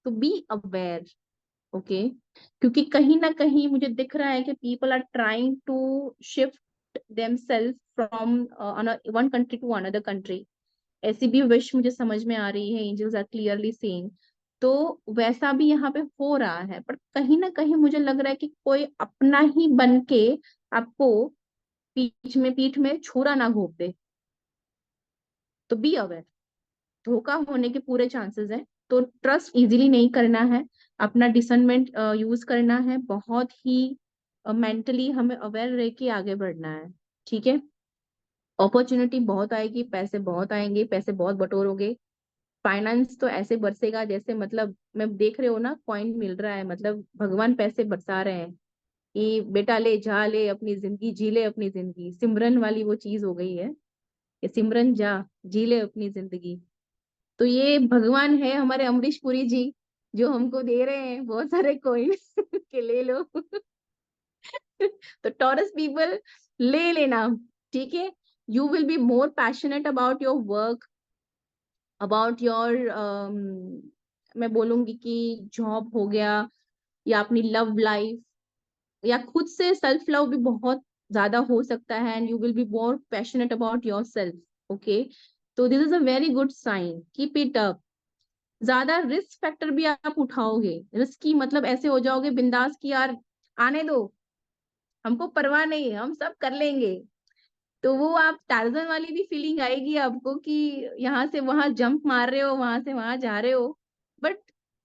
तो बी अवेयर, ओके। क्योंकि कहीं ना कहीं मुझे दिख रहा है कि people are trying to shift themselves from one country to another country. ऐसी भी विश मुझे समझ में आ रही है, एंजल्स आर क्लियरली सेइंग। तो वैसा भी यहाँ पे हो रहा है, पर कहीं ना कहीं मुझे लग रहा है कि कोई अपना ही बन के आपको पीठ में छुरा ना घोप दे। तो बी अवेयर, धोखा होने के पूरे चांसेस हैं। तो ट्रस्ट इजीली नहीं करना है, अपना डिसर्नमेंट यूज करना है, बहुत ही मेंटली हमें अवेयर रह के आगे बढ़ना है, ठीक है। अपॉर्चुनिटी बहुत आएगी, पैसे बहुत आएंगे, पैसे बहुत बटोरोगे, फाइनेंस तो ऐसे बरसेगा जैसे, मतलब मैं देख रहे हो ना कॉइन मिल रहा है, मतलब भगवान पैसे बरसा रहे हैं कि बेटा ले जा ले अपनी जिंदगी जी ले अपनी जिंदगी, सिमरन वाली वो चीज हो गई है कि सिमरन जा जी ले अपनी जिंदगी। तो ये भगवान है हमारे अमरीश पुरी जी, जो हमको दे रहे हैं बहुत सारे कॉइन के ले लो। तो टॉरस पीपल ले लेना, ठीक है। You will be more passionate about your work, about your मैं बोलूंगी कि जॉब हो गया, या अपनी लव लाइफ, या खुद से सेल्फ लव भी बहुत ज्यादा हो सकता है, and you will be more passionate about yourself, okay. तो this is a very good sign, keep it up. ज्यादा रिस्क फैक्टर भी आप उठाओगे, रिस्की मतलब ऐसे हो जाओगे बिंदास की यार आने दो, हमको परवाह नहीं है, हम सब कर लेंगे। तो वो आप टार्जन वाली भी फीलिंग आएगी आपको कि यहाँ से वहां जंप मार रहे हो, वहां से वहां जा रहे हो। बट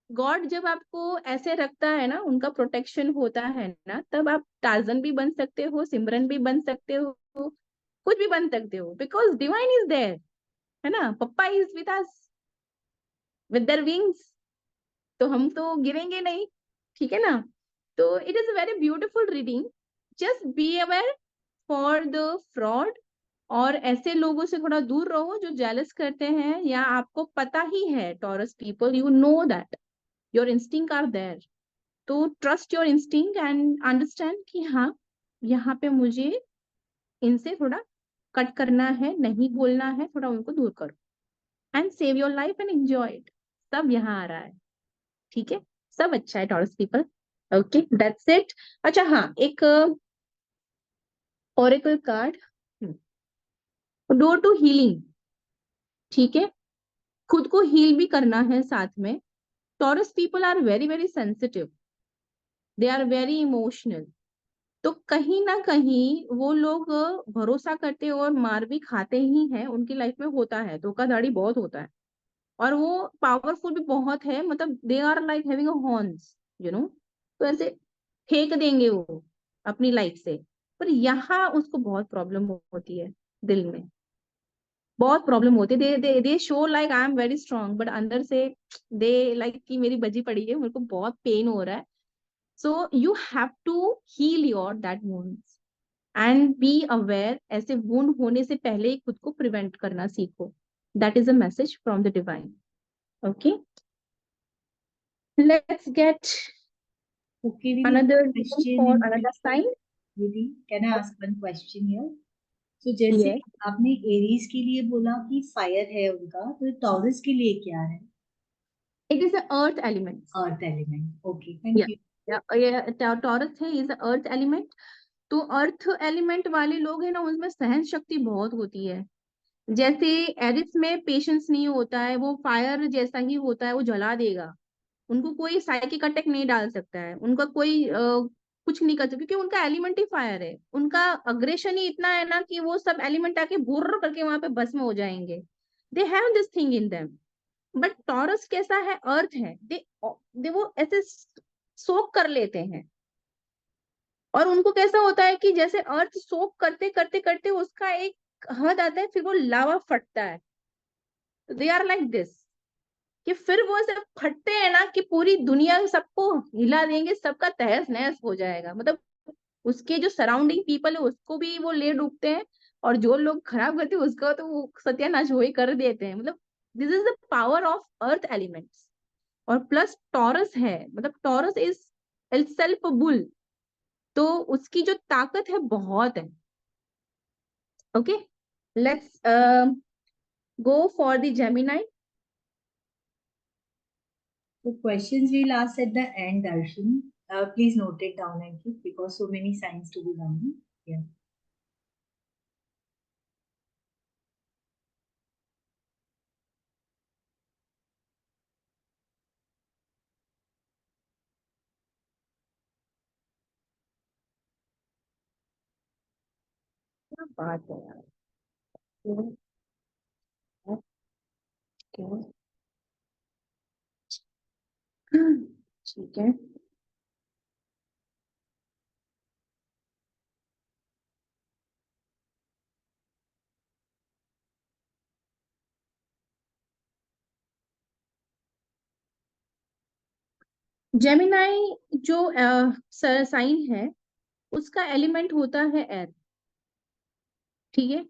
गॉड जब आपको ऐसे रखता है ना, उनका प्रोटेक्शन होता है ना, तब आप टार्जन भी बन सकते हो, सिमरन भी बन सकते हो, कुछ भी बन सकते हो, बिकॉज डिवाइन इज देयर, है ना, पप्पा is with us. With their wings, तो हम तो गिरेंगे नहीं, ठीक है ना। तो it is a very beautiful reading, just be aware for the fraud, और ऐसे लोगों से थोड़ा दूर रहो जो जेलस करते हैं, या आपको पता ही है Taurus people, you know that your instinct are there, तो trust your instinct and understand कि हाँ, यहाँ पे मुझे इनसे थोड़ा कट करना है, नहीं बोलना है, थोड़ा उनको दूर करो, and save your life and enjoy it. सब यहाँ आ रहा है, ठीक है, सब अच्छा है Taurus people. Okay, that's it. अच्छा हाँ, एक oracle card, door to healing, ठीक है, खुद को हील भी करना है साथ में। Taurus people are very very sensitive, they are very emotional, तो कहीं ना कहीं वो लोग भरोसा करते और मार भी खाते ही हैं, उनकी लाइफ में होता है, धोखाधड़ी बहुत होता है, और वो पावरफुल भी बहुत है, मतलब they are like having a horns, you know, तो ऐसे फेंक देंगे वो अपनी लाइफ से। पर यहाँ उसको बहुत प्रॉब्लम होती है, दिल में बहुत प्रॉब्लम होती है, दे show like I am very strong, but अंदर से दे लाइक कि मेरी बजी पड़ी है, मेरे को बहुत पेन हो रहा है। So you have to heal your that wounds and be aware, ऐसे वुंड होने से पहले ही खुद को प्रिवेंट करना सीखो। That is a message from the divine. Okay, let's get Okay, Didi, another one reason question for in another between. sign. Didi, can I ask one question here? तो जैसे Yes, आपने एरीज के लिए बोला कि fire है उनका, तो टॉरस के लिए क्या है? it is the earth elements. Earth element. Okay, Yeah, thank you. yeah, Taurus है is the earth element. तो अर्थ एलिमेंट वाले लोग हैं ना, उसमें सहन शक्ति बहुत होती है। जैसे एरिस में पेशेंस नहीं होता है, वो फायर जैसा ही होता है, वो जला देगा, उनको कोई साइकिक अटैक नहीं डाल सकता है, उनका कोई कुछ नहीं कर सकता, क्योंकि उनका एलिमेंट ही फायर है, उनका अग्रेशन ही इतना है ना कि वो सब एलिमेंट आके बुर्र करके वहां पे भस्म हो जाएंगे। They have this thing in them. But taurus कैसा है, अर्थ है, दे वो ऐसे सोक कर लेते हैं, और उनको कैसा होता है कि जैसे अर्थ सोक करते करते करते उसका एक हद आता है, फिर वो लावा फटता है, दे आर लाइक दिस, कि फिर वो ऐसे फटते हैं ना कि पूरी दुनिया सबको हिला देंगे, सबका तहस नहस हो जाएगा, मतलब उसके जो सराउंडिंग पीपल है उसको भी वो ले डूबते हैं, और जो लोग खराब करते हैं उसका तो वो सत्यानाश हो ही कर देते हैं, मतलब this is the power of earth elements. और प्लस टॉरस है, मतलब टॉरस इज सेल्फ बुल, तो उसकी जो ताकत है बहुत है। Okay, let's go for the Gemini. So questions we'll ask at the end, Darshan. Please note it down and keep, because so many signs to be done. Yeah. क्या बात है यार, क्यों? क्यों? ठीक है, जेमिनाई जो साइन है, उसका एलिमेंट होता है एयर, ठीक है,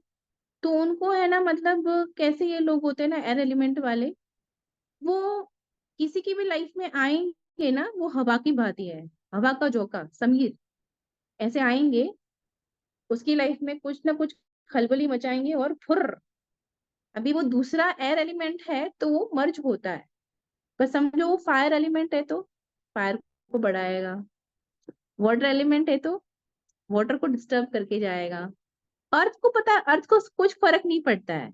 तो उनको है ना, मतलब कैसे ये लोग होते हैं ना एयर एलिमेंट वाले, वो किसी की भी लाइफ में आएंगे ना, वो हवा की भांति है, हवा का झोंका समीर, ऐसे आएंगे उसकी लाइफ में, कुछ ना कुछ खलबली मचाएंगे और फुर्र। अभी वो दूसरा एयर एलिमेंट है तो वो मर्ज होता है, पर समझो वो फायर एलिमेंट है तो फायर को बढ़ाएगा, वाटर एलिमेंट है तो वाटर को डिस्टर्ब करके जाएगा। अर्थ को पता है, अर्थ को कुछ फर्क नहीं पड़ता है,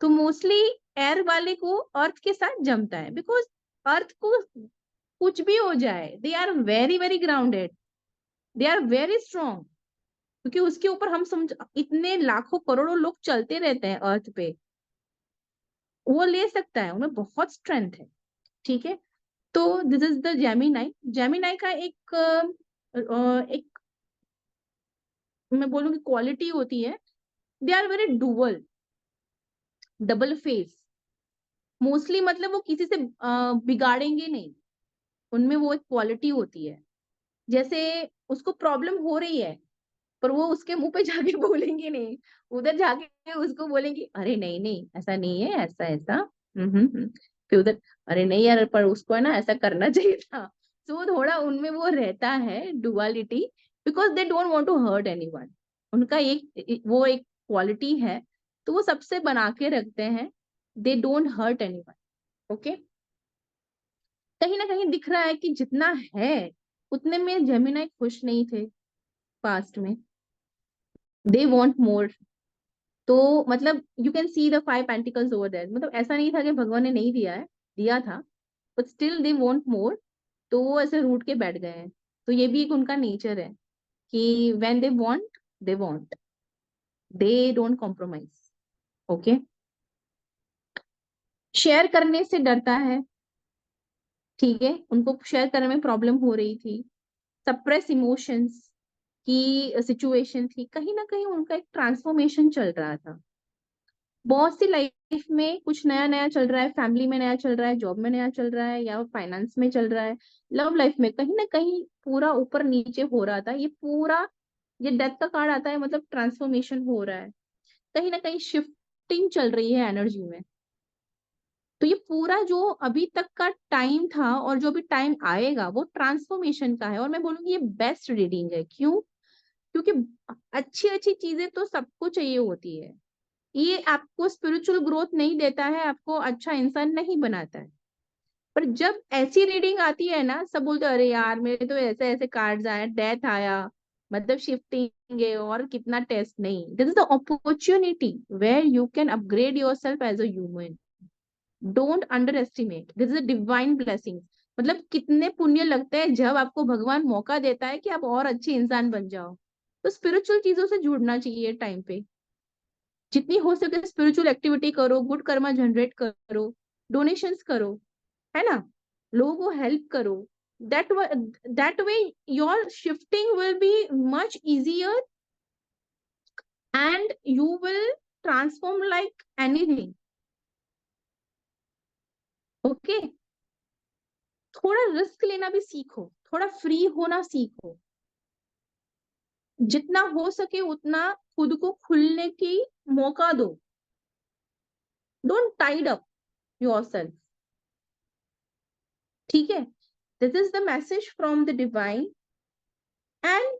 तो मोस्टली एयर वाले को अर्थ के साथ जमता है, बिकॉज अर्थ को कुछ भी हो जाए, they are very very grounded, they are very strong, क्योंकि उसके ऊपर हम समझ इतने लाखों करोड़ों लोग चलते रहते हैं अर्थ पे, वो ले सकता है, उनमें बहुत स्ट्रेंथ है, ठीक है। तो this is the Gemini. Gemini का एक मैं बोलूंगी क्वालिटी होती है, they are very dual, double face, mostly मतलब वो किसी से बिगाड़ेंगे नहीं, उनमें वो एक क्वालिटी होती है। जैसे उसको प्रॉब्लम हो रही है पर वो उसके मुंह पे जाके बोलेंगे नहीं, उधर जाके उसको बोलेंगे अरे नहीं नहीं ऐसा नहीं है, ऐसा ऐसा। फिर उधर अरे नहीं यार पर उसको है ना ऐसा करना चाहिए था। तो थोड़ा उनमें वो रहता है duality, because they don't want to hurt anyone. उनका वो एक क्वालिटी है, तो वो सबसे बना के रखते हैं, they don't hurt anyone. Okay, कहीं ना कहीं दिख रहा है कि जितना है उतने में जेमिनाई खुश नहीं थे पास्ट में, दे वांट मोर। तो मतलब you can see the 5 pentacles over there, मतलब ऐसा नहीं था कि भगवान ने नहीं दिया है, दिया था, but still they want more. तो वो ऐसे रूठ के बैठ गए हैं। तो ये भी एक उनका नेचर है कि when they want, they don't compromise. Okay, share करने से डरता है, ठीक है, उनको शेयर करने में प्रॉब्लम हो रही थी, सप्रेस इमोशंस की सिचुएशन थी, कहीं ना कहीं उनका एक ट्रांसफॉर्मेशन चल रहा था। बहुत सी लाइफ में कुछ नया नया चल रहा है, फैमिली में नया चल रहा है, जॉब में नया चल रहा है, या फाइनेंस में चल रहा है, लव लाइफ में कहीं ना कहीं पूरा ऊपर नीचे हो रहा था। ये पूरा, ये डेथ का कार्ड आता है, मतलब ट्रांसफॉर्मेशन हो रहा है, कहीं ना कहीं शिफ्टिंग चल रही है एनर्जी में। तो ये पूरा जो अभी तक का टाइम था और जो अभी टाइम आएगा वो ट्रांसफॉर्मेशन का है। और मैं बोलूंगी ये बेस्ट रीडिंग है। क्यों? क्योंकि अच्छी अच्छी चीजें तो सबको चाहिए होती है, ये आपको स्पिरिचुअल ग्रोथ नहीं देता है, आपको अच्छा इंसान नहीं बनाता है। पर जब ऐसी रीडिंग आती है ना, सब बोलते हैं अरे यार मेरे तो ऐसे ऐसे कार्ड्स आए, डेथ आया, मतलब शिफ्टिंग है और कितना टेस्ट। नहीं, this is the opportunity where you can upgrade yourself as a human. Don't underestimate, this is a divine blessing. मतलब कितने पुण्य लगते हैं जब आपको भगवान मौका देता है कि आप और अच्छे इंसान बन जाओ। तो स्पिरिचुअल चीजों से जुड़ना चाहिए टाइम पे, जितनी हो सके स्पिरिचुअल एक्टिविटी करो, गुड कर्मा जनरेट करो, डोनेशंस करो, है ना, लोगों को हेल्प करो। That way your shifting will be much easier and you will transform like anything. Okay, थोड़ा रिस्क लेना भी सीखो, थोड़ा फ्री होना सीखो, जितना हो सके उतना खुद को खुलने की मौका दो। डोंट टाइड अप योरसेल्फ, ठीक है। This is the message from the divine. And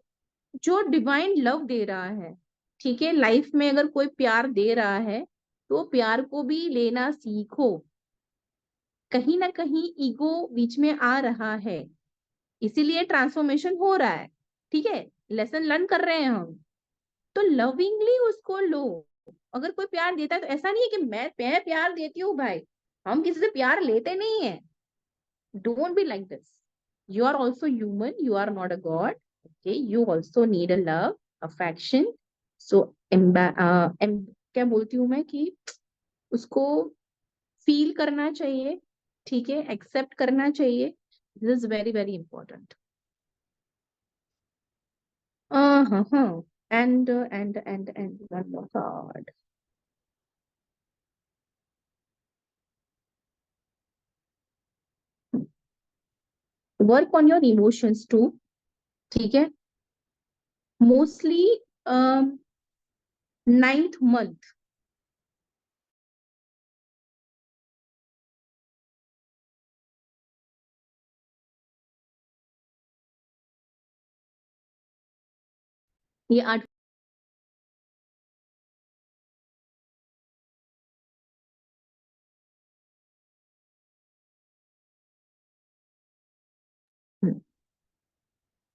जो डिवाइन लव दे रहा है, ठीक है, लाइफ में अगर कोई प्यार दे रहा है तो प्यार को भी लेना सीखो। कहीं ना कहीं ईगो बीच में आ रहा है, इसीलिए ट्रांसफॉर्मेशन हो रहा है, ठीक है, लेसन लर्न कर रहे हैं हम। तो लविंगली उसको लो। अगर कोई प्यार देता है तो ऐसा नहीं है कि मैं प्यार देती हूँ भाई, हम किसी से प्यार लेते नहीं है। Don't be like this. You are also human. You are not a god. Okay. You also need a love, affection. So, क्या बोलती हूँ मैं कि उसको फील करना चाहिए, ठीक है, एक्सेप्ट करना चाहिए। This is very very important. हाँ, and one more card. Work on your emotions too, ठीक है, मोस्टली 9th month, ये 8।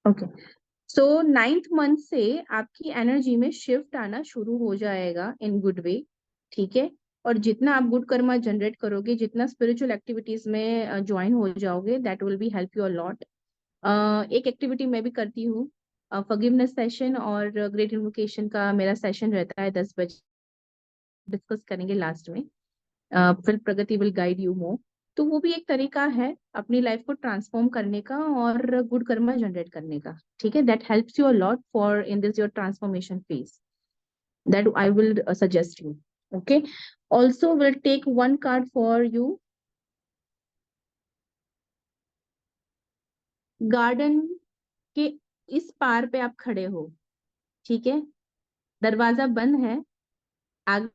ओके, सो 9th मंथ से आपकी एनर्जी में शिफ्ट आना शुरू हो जाएगा इन गुड वे, ठीक है। और जितना आप गुड कर्मा जनरेट करोगे, जितना स्पिरिचुअल एक्टिविटीज में ज्वाइन हो जाओगे, that will be help you a lot. एक एक्टिविटी मैं भी करती हूँ, फॉरगिवनेस सेशन और ग्रेट इन्वोकेशन का मेरा सेशन रहता है 10 बजे, डिस्कस करेंगे लास्ट में। फिर प्रगति विल गाइड यू मोर। तो वो भी एक तरीका है अपनी लाइफ को ट्रांसफॉर्म करने का और गुड कर्मा जनरेट करने का, ठीक है। That helps you a lot for in this your transformation phase, that I will suggest you. Okay, Also, will take one card for you. Garden के इस पार पे आप खड़े हो, ठीक है, दरवाजा बंद है, आगे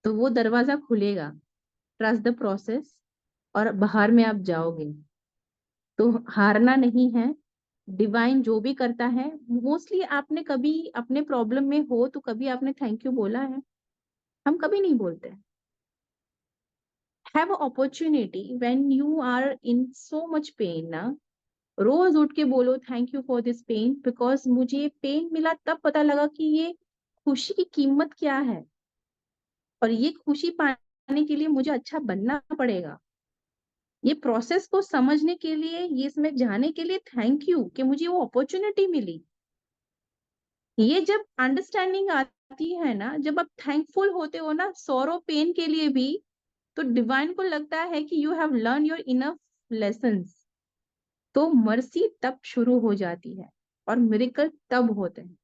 तो वो दरवाजा खुलेगा, ट्रस्ट द प्रोसेस, और बाहर में आप जाओगे। तो हारना नहीं है, डिवाइन जो भी करता है, मोस्टली आपने कभी अपने प्रॉब्लम में हो तो कभी आपने थैंक यू बोला है? हम कभी नहीं बोलते। Have opportunity when you are in so much pain ना, रोज उठ के बोलो thank you for this pain, because मुझे ये पेन मिला तब पता लगा कि ये खुशी की कीमत क्या है, और ये खुशी पाने के लिए मुझे अच्छा बनना पड़ेगा। ये प्रोसेस को समझने के लिए, ये इसमें जाने के लिए थैंक यू कि मुझे वो अपॉर्चुनिटी मिली। ये जब अंडरस्टैंडिंग आती है ना, जब आप थैंकफुल होते हो ना सॉरो पेन के लिए भी, तो डिवाइन को लगता है कि you have learn your enough lessons. तो मर्सी तब शुरू हो जाती है और मिरेकल तब होते हैं।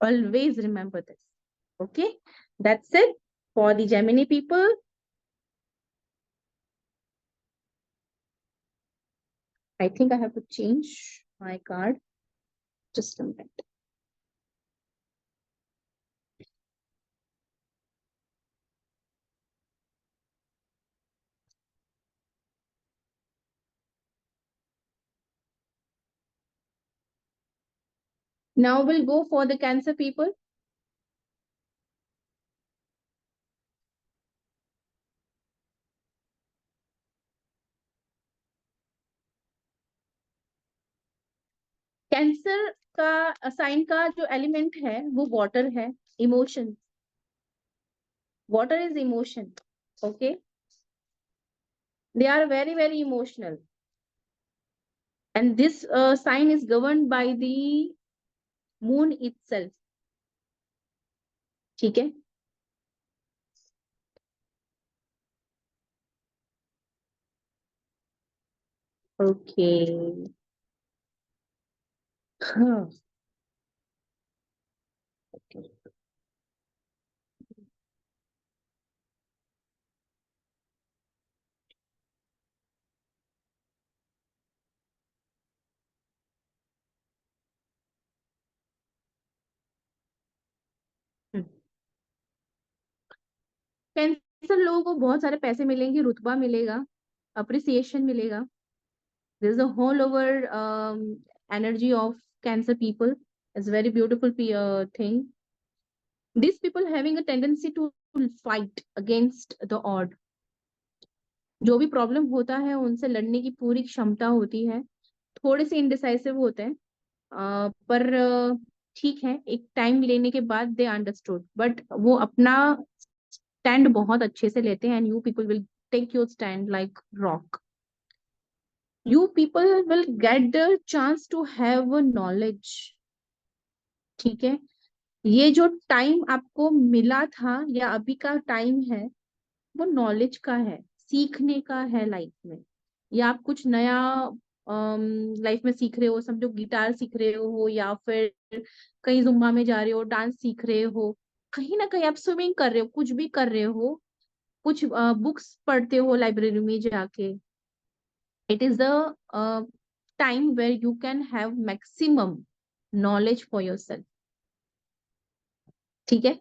Always remember this. Okay, that's it for the Gemini people. I think I have to change my card, just a minute. Now we'll go for the Cancer people. Cancer का साइन का जो एलिमेंट है वो water है, emotion. Water is emotion, okay, they are very very emotional, and this sign is governed by the moon itself, ठीक है। Okay, हाँ, कैंसर लोगों को बहुत सारे पैसे मिलेंगे, रुतबा मिलेगा, अप्रिसिएशन मिलेगा। There is a whole over energy of Cancer people. It's a very beautiful thing. These people having a tendency to fight against the odd. जो भी प्रॉब्लम होता है उनसे लड़ने की पूरी क्षमता होती है। थोड़े से इनडिसाइसिव होते हैं, पर ठीक है, एक टाइम लेने के बाद दे अंडरस्टूड, बट वो अपना स्टैंड बहुत अच्छे से लेते हैं, and you people will take your stand like rock. You people will get the chance to have a knowledge, ठीक है। ये जो टाइम आपको मिला था या अभी का टाइम है, वो नॉलेज का है, सीखने का है लाइफ में, या आप कुछ नया लाइफ में सीख रहे हो, समझो गिटार सीख रहे हो, या फिर कहीं जुम्बा में जा रहे हो, डांस सीख रहे हो, कहीं ना कहीं आप स्विमिंग कर रहे हो, कुछ भी कर रहे हो, कुछ बुक्स पढ़ते हो लाइब्रेरी में जाके। It is the time where you can have maximum knowledge for yourself, ठीक है।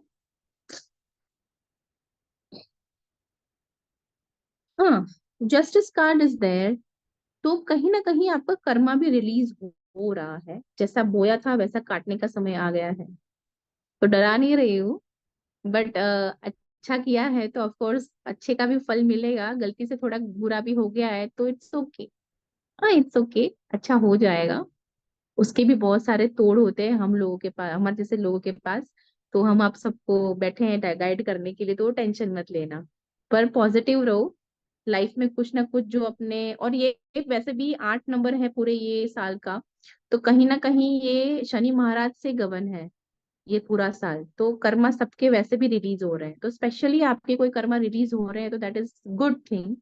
हाँ, जस्टिस कार्ड इज देयर, तो कहीं ना कहीं आपका कर्मा भी रिलीज हो रहा है, जैसा बोया था वैसा काटने का समय आ गया है। तो डरा नहीं रही हूँ, बट अच्छा किया है तो ऑफ कोर्स अच्छे का भी फल मिलेगा, गलती से थोड़ा बुरा भी हो गया है तो इट्स ओके। हाँ, इट्स ओके, अच्छा हो जाएगा। उसके भी बहुत सारे तोड़ होते हैं हम लोगों के पास, हमारे जैसे लोगों के पास। तो हम आप सबको बैठे हैं गाइड करने के लिए, तो टेंशन मत लेना, पर पॉजिटिव रहो। लाइफ में कुछ ना कुछ जो अपने, और ये वैसे भी 8 नंबर है पूरे ये साल का, तो कहीं ना कहीं ये शनि महाराज से गवन है ये पूरा साल, तो कर्मा सबके वैसे भी रिलीज हो रहे हैं, तो स्पेशली आपके कोई कर्मा रिलीज हो रहे हैं तो दैट इज गुड थिंग,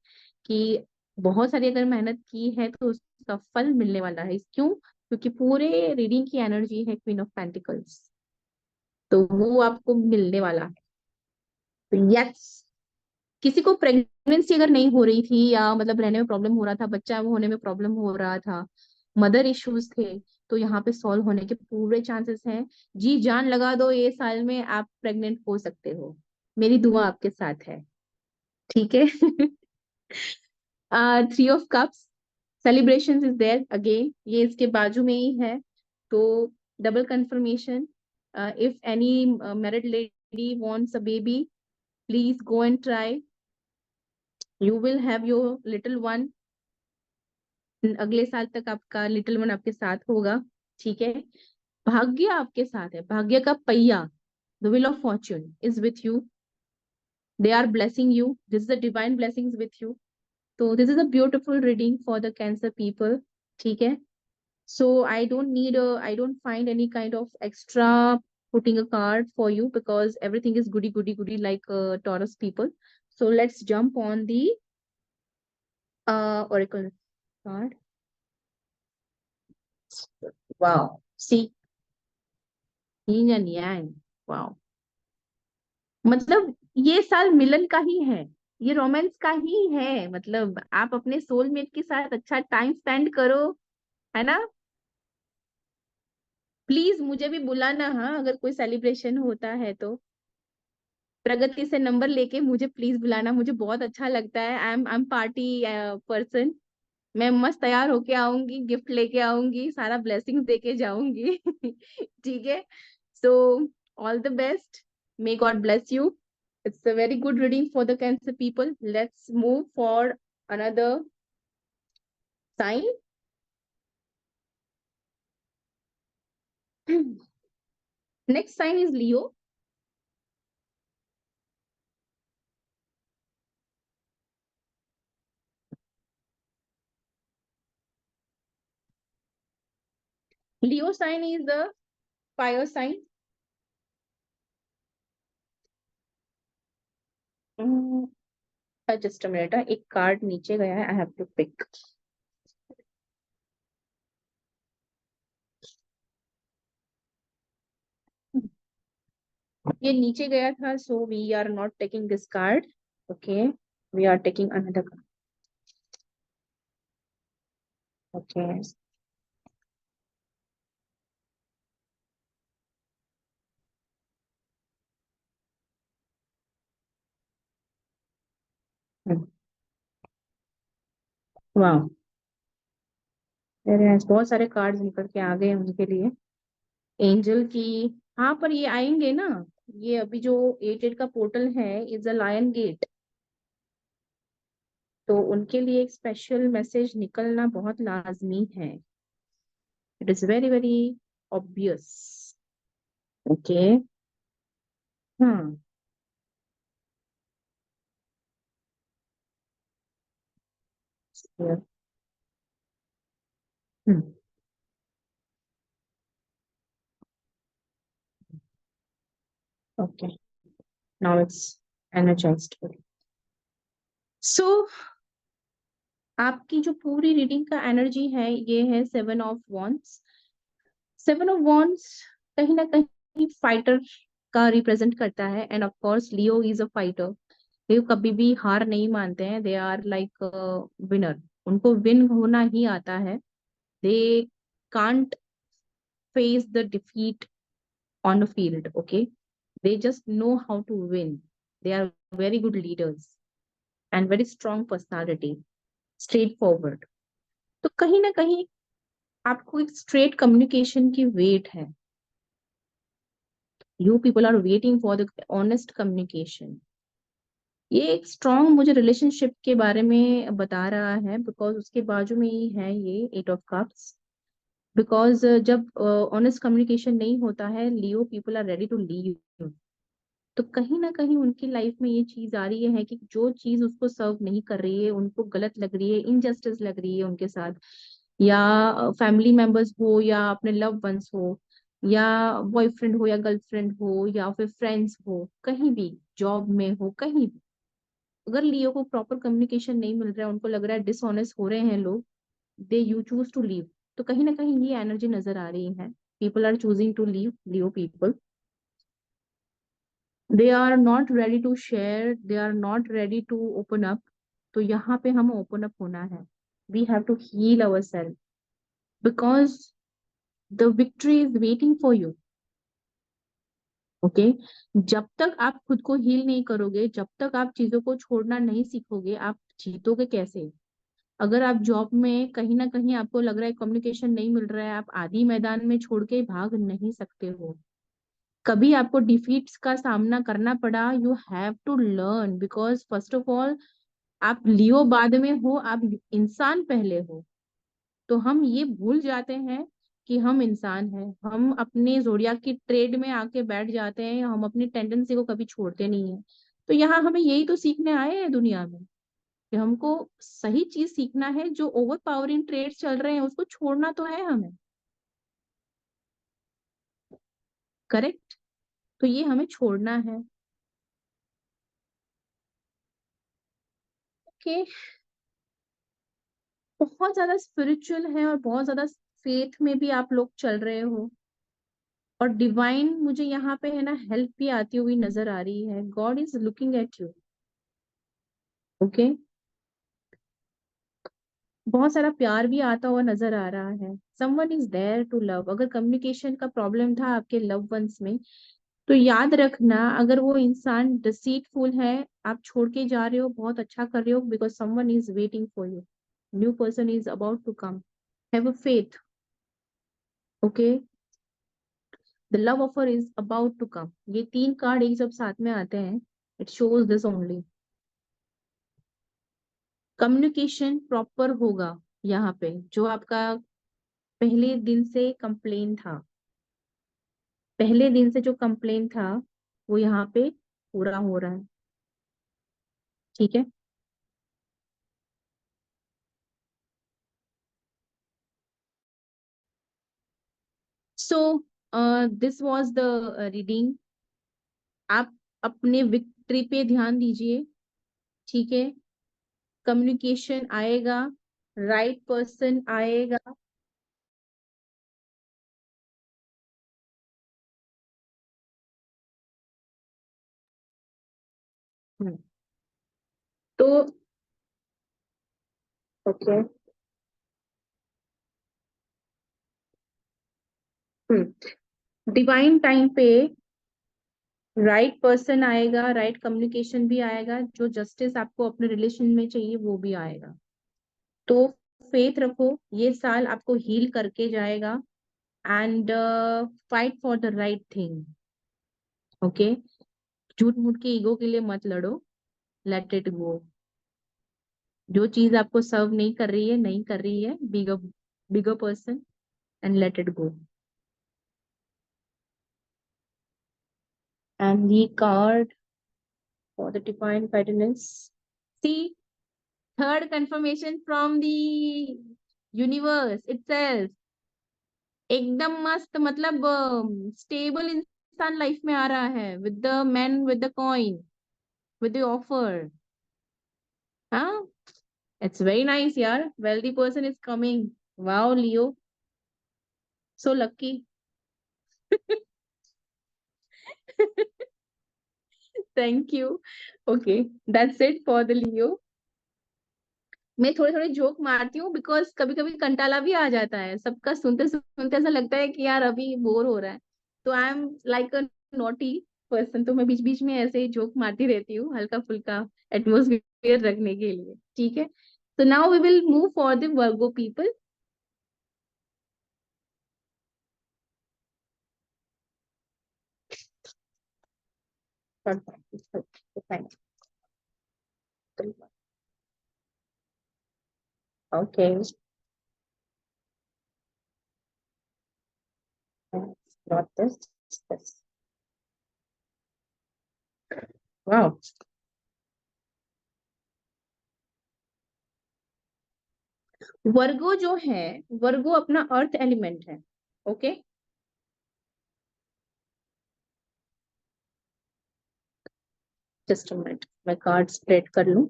कि बहुत सारी अगर मेहनत की है तो उसका फल मिलने वाला है। क्यों? क्योंकि पूरे रीडिंग की एनर्जी है क्वीन ऑफ पेंटिकल्स, तो वो आपको मिलने वाला है। तो यस, किसी को प्रेगनेंसी अगर नहीं हो रही थी या मतलब रहने में प्रॉब्लम हो रहा था, बच्चा होने में प्रॉब्लम हो रहा था, मदर इश्यूज थे, तो यहाँ पे सॉल्व होने के पूरे चांसेस हैं। जी जान लगा दो, ये साल में आप प्रेग्नेंट हो सकते हो, मेरी दुआ आपके साथ है, ठीक है। Three of cups, celebration is there again, ये इसके बाजू में ही है, तो double confirmation. If any married lady wants a baby, please go and try, you will have your little one, अगले साल तक आपका लिटिल वन आपके साथ होगा, ठीक है। भाग्य आपके साथ है, भाग्य का पहिया, the wheel of fortune is with you, they are blessing you, this is the divine blessings with you. तो this is a beautiful reading for the Cancer people, ठीक है। So I don't find any kind of extra putting a card for you because everything is goody goody goody like Taurus people. So let's jump on the oracle card. Wow. See, yin and yang. Wow. मतलब ये साल मिलन का ही है, ये romance का ही है, मतलब आप अपने सोलमेट के साथ अच्छा टाइम स्पेंड करो, है ना। प्लीज मुझे भी बुलाना, हाँ, अगर कोई सेलिब्रेशन होता है तो प्रगति से नंबर लेके मुझे प्लीज बुलाना, मुझे बहुत अच्छा लगता है। आई एम पार्टी पर्सन, मैं मस्त तैयार होके आऊंगी, गिफ्ट लेके आऊंगी, सारा ब्लेसिंग्स देके जाऊंगी। ठीक है। So all the best, may God bless you, it's a very good reading for the Cancer people. Let's move for another sign. Next sign is Leo. Leo sign is the fire sign. Just a minute, एक card नीचे गया है, आई have to pick. ये नीचे गया था, so we are not taking this card, okay, we are taking another card, okay. वाह, मेरे पास बहुत सारे कार्ड्स निकल के आ गए उनके लिए, एंजल की। हाँ, पर ये आएंगे ना, ये अभी जो 8 का पोर्टल है इज अ लायन गेट, तो उनके लिए एक स्पेशल मैसेज निकलना बहुत लाजमी है, it is very very obvious, okay. हाँ, ओके, नाउ इट्स एनर्जाइज्ड। सो आपकी जो पूरी रीडिंग का एनर्जी है, ये है 7 ऑफ वॉन्ड्स। 7 ऑफ वॉन्ड्स कहीं ना कहीं फाइटर का रिप्रेजेंट करता है, and of course Leo is a fighter. Leo कभी भी हार नहीं मानते हैं, दे आर लाइक विनर, उनको विन होना ही आता है, they can't face the defeat on a field, okay, they just know how to win, they are very good leaders and very strong personality, straightforward। तो कहीं ना कहीं आपको एक स्ट्रेट कम्युनिकेशन की वेट है, you people are waiting for the honest communication. ये एक स्ट्रॉन्ग मुझे रिलेशनशिप के बारे में बता रहा है, बिकॉज उसके बाजू में ही है ये 8 ऑफ कप्स। बिकॉज जब ऑनेस्ट कम्युनिकेशन नहीं होता है, Leo people are ready to leave, तो कहीं ना कहीं उनकी लाइफ में ये चीज आ रही है कि जो चीज उसको सर्व नहीं कर रही है, उनको गलत लग रही है, इनजस्टिस लग रही है उनके साथ, या फैमिली मेंबर्स हो या अपने लव वंस हो, या बॉयफ्रेंड हो या गर्लफ्रेंड हो या फिर फ्रेंड्स हो, कहीं भी जॉब में हो, कहीं भी अगर लियो को प्रॉपर कम्युनिकेशन नहीं मिल रहा है, उनको लग रहा है डिसऑनेस्ट हो रहे हैं लोग, दे यू चूज टू लीव। तो कहीं ना कहीं ये एनर्जी नजर आ रही है, people are choosing to leave, Leo people. They are not ready to share, they are not ready to open up. तो यहाँ पे हमें ओपन अप होना है। We have to heal our self because the victory is waiting for you. Okay, जब तक आप खुद को हील नहीं करोगे, जब तक आप चीजों को छोड़ना नहीं सीखोगे, आप जीतोगे कैसे? अगर आप जॉब में कहीं ना कहीं आपको लग रहा है कम्युनिकेशन नहीं मिल रहा है, आप आधी मैदान में छोड़ के भाग नहीं सकते हो। कभी आपको डिफीट्स का सामना करना पड़ा, you have to learn, because first of all आप लियो बाद में हो, आप इंसान पहले हो। तो हम ये भूल जाते हैं कि हम इंसान हैं, हम अपने जोडियाक की ट्रेड में आके बैठ जाते हैं, हम अपनी टेंडेंसी को कभी छोड़ते नहीं है। तो यहाँ हमें यही तो सीखने आए हैं दुनिया में, कि हमको सही चीज सीखना है। जो ओवर पावरिंग ट्रेड्स चल रहे हैं उसको छोड़ना तो है हमें, करेक्ट? तो ये हमें छोड़ना है। ओके, बहुत ज्यादा स्पिरिचुअल है और बहुत ज्यादा फेथ में भी आप लोग चल रहे हो, और डिवाइन मुझे यहाँ पे है ना हेल्प भी आती हुई नजर आ रही है। God is looking at you. Okay, बहुत सारा प्यार भी आता हुआ नजर आ रहा है। Someone is there to love. अगर कम्युनिकेशन का प्रॉब्लम था आपके लव वंस में, तो याद रखना, अगर वो इंसान डिसीटफुल है, आप छोड़ के जा रहे हो, बहुत अच्छा कर रहे हो, because someone is waiting for you. New person is about to come. Have a faith. Okay, the love offer is about to come. ये तीन कार्ड एक जब साथ में आते हैं, it shows this only. Communication proper होगा यहाँ पे। जो आपका पहले दिन से कंप्लेन था, पहले दिन से जो कंप्लेन था, वो यहाँ पे पूरा हो रहा है। ठीक है, so this was the reading. आप अपने विक्ट्री पे ध्यान दीजिए। ठीक है, कम्युनिकेशन आएगा, राइट पर्सन आएगा। हम्म, तो ओके, डिवाइन टाइम पे राइट पर्सन आएगा, राइट कम्युनिकेशन भी आएगा, जो जस्टिस आपको अपने रिलेशन में चाहिए वो भी आएगा। तो फेथ रखो, ये साल आपको हील करके जाएगा। And fight for the right thing. Okay, झूठ मूठ के ईगो के लिए मत लड़ो, लेट इट गो। जो चीज आपको सर्व नहीं कर रही है, नहीं कर रही है, bigger bigger person, and let it go. And the card for the divine guidance. See, third confirmation from the universe itself. एकदम मस्त, मतलब स्टेबल इंसान लाइफ में आ रहा है, with the man with the coin, with the offer. हाँ, it's very nice यार। Wealthy person is coming. Wow Leo, so lucky. Thank you. Okay, that's it for the Leo. मैं थोड़े थोड़े जोक मारती हूँ, बिकॉज कभी कभी कंटाला भी आ जाता है, सबका सुनते सुनते ऐसा लगता है कि यार अभी बोर हो रहा है। तो I am like a naughty person, तो मैं बीच बीच में ऐसे ही जोक मारती रहती हूँ, हल्का फुल्का एटमोसफियर रखने के लिए। ठीक है, तो now we will move for the Virgo people. Okay, not this. Wow. Virgo जो है, वर्गो अपना अर्थ एलिमेंट है। ओके, जस्ट अ मिनट, मैं कार्ड स्प्रेड कर लूं।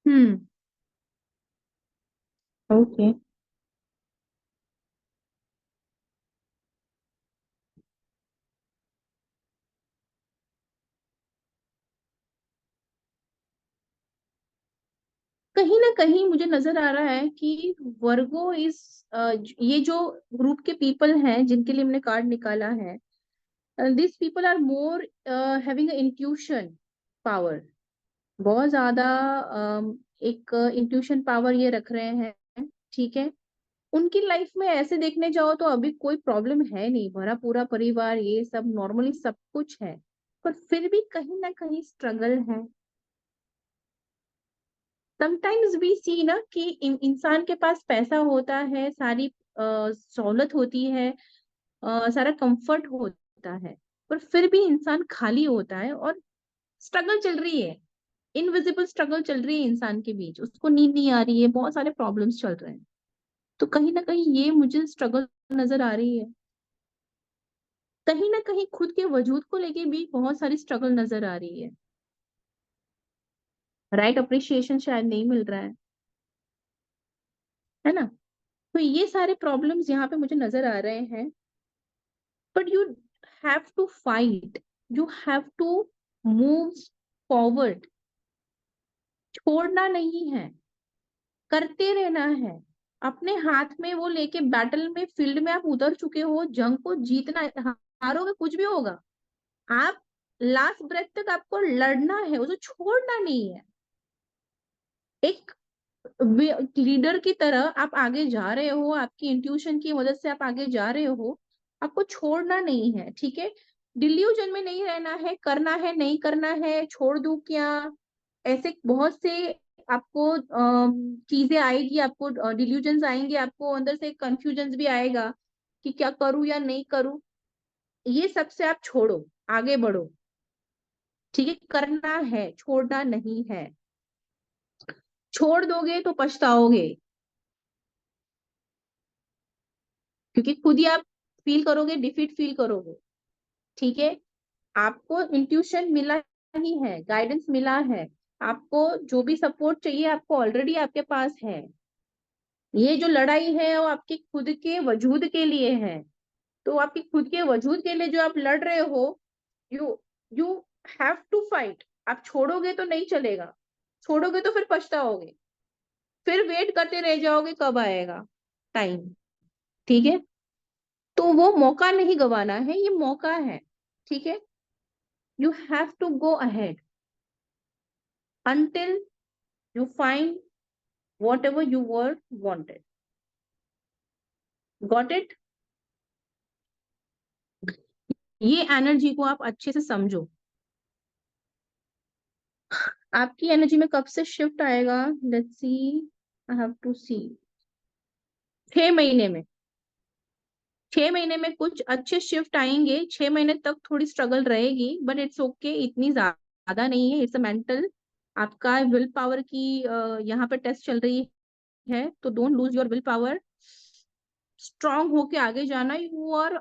Hmm, okay. कहीं ना कहीं मुझे नजर आ रहा है कि वर्गो इस ये जो ग्रुप के पीपल हैं जिनके लिए हमने कार्ड निकाला है, this people are more having intuition power. बहुत ज्यादा एक इंट्यूशन पावर ये रख रहे हैं, ठीक है। उनकी लाइफ में ऐसे देखने जाओ तो अभी कोई प्रॉब्लम है नहीं, भरा पूरा परिवार, ये सब नॉर्मली सब कुछ है, पर फिर भी कहीं ना कहीं स्ट्रगल है। समटाइम्स वी सी ना कि इंसान के पास पैसा होता है, सारी सहूलत होती है, सारा कंफर्ट होता है, पर फिर भी इंसान खाली होता है और स्ट्रगल चल रही है, इनविजिबल स्ट्रगल चल रही है इंसान के बीच, उसको नींद नहीं आ रही है, बहुत सारे प्रॉब्लम्स चल रहे हैं। तो कहीं ना कहीं ये मुझे स्ट्रगल नजर आ रही है। कहीं ना कहीं खुद के वजूद को लेके भी बहुत सारी स्ट्रगल नजर आ रही है। राइट अप्रिशिएशन शायद नहीं मिल रहा है ना। तो ये सारे प्रॉब्लम्स यहाँ पे मुझे नजर आ रहे हैं। But you have to fight, you have to move forward. छोड़ना नहीं है, करते रहना है। अपने हाथ में वो लेके बैटल में, फील्ड में आप उतर चुके हो, जंग को जीतना, हारोगे कुछ भी होगा, आप लास्ट ब्रेथ तक आपको लड़ना है, उसे छोड़ना नहीं है। एक लीडर की तरह आप आगे जा रहे हो, आपकी इंट्यूशन की मदद से आप आगे जा रहे हो, आपको छोड़ना नहीं है, ठीक है। डिल्यूजन में नहीं रहना है, करना है नहीं करना है, छोड़ दूं क्या, ऐसे बहुत से आपको चीजें आएगी, आपको डिल्यूजन्स आएंगे, आपको अंदर से कंफ्यूजन भी आएगा कि क्या करूं या नहीं करूं। ये सबसे आप छोड़ो, आगे बढ़ो, ठीक है। करना है, छोड़ना नहीं है। छोड़ दोगे तो पछताओगे, क्योंकि खुद ही आप फील करोगे, डिफीट फील करोगे, ठीक है। आपको इंट्यूशन मिला ही है, गाइडेंस मिला है, आपको जो भी सपोर्ट चाहिए आपको ऑलरेडी आपके पास है। ये जो लड़ाई है वो आपके खुद के वजूद के लिए है। तो आपके खुद के वजूद के लिए जो आप लड़ रहे हो, you you have to fight. आप छोड़ोगे तो नहीं चलेगा, छोड़ोगे तो फिर पछताओगे, फिर वेट करते रह जाओगे कब आएगा टाइम, ठीक है। तो वो मौका नहीं गवाना है, ये मौका है, ठीक है। You have to go ahead until you find whatever you were wanted. Got it? ये एनर्जी को आप अच्छे से समझो। आपकी एनर्जी में कब से शिफ्ट आएगा, let's see, I have to see. 6 महीने में, 6 महीने में कुछ अच्छे शिफ्ट आएंगे। 6 महीने तक थोड़ी स्ट्रगल रहेगी, बट इट्स ओके, इतनी ज्यादा नहीं है। इट्स अ मेंटल, आपका विल पावर की यहाँ पे टेस्ट चल रही है, तो don't lose your will power. Strong होके आगे जाना, यू आर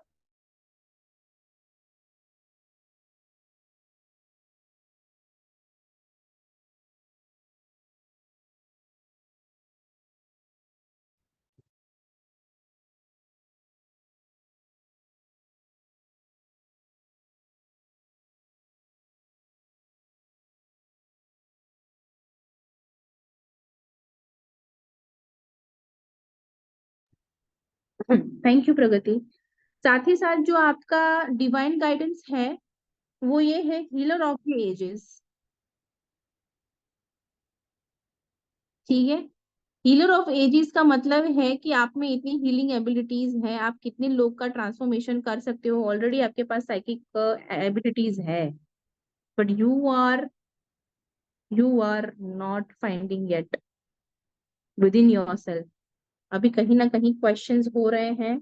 थैंक यू प्रगति। साथ ही साथ जो आपका डिवाइन गाइडेंस है वो ये है, हीलर ऑफ द एजेस, ठीक है। हीलर ऑफ एजेस का मतलब है कि आप में इतनी हीलिंग एबिलिटीज है, आप कितने लोग का ट्रांसफॉर्मेशन कर सकते हो, ऑलरेडी आपके पास साइकिक एबिलिटीज है, but you are not finding yet within yourself. अभी कहीं ना कहीं क्वेश्चंस हो रहे हैं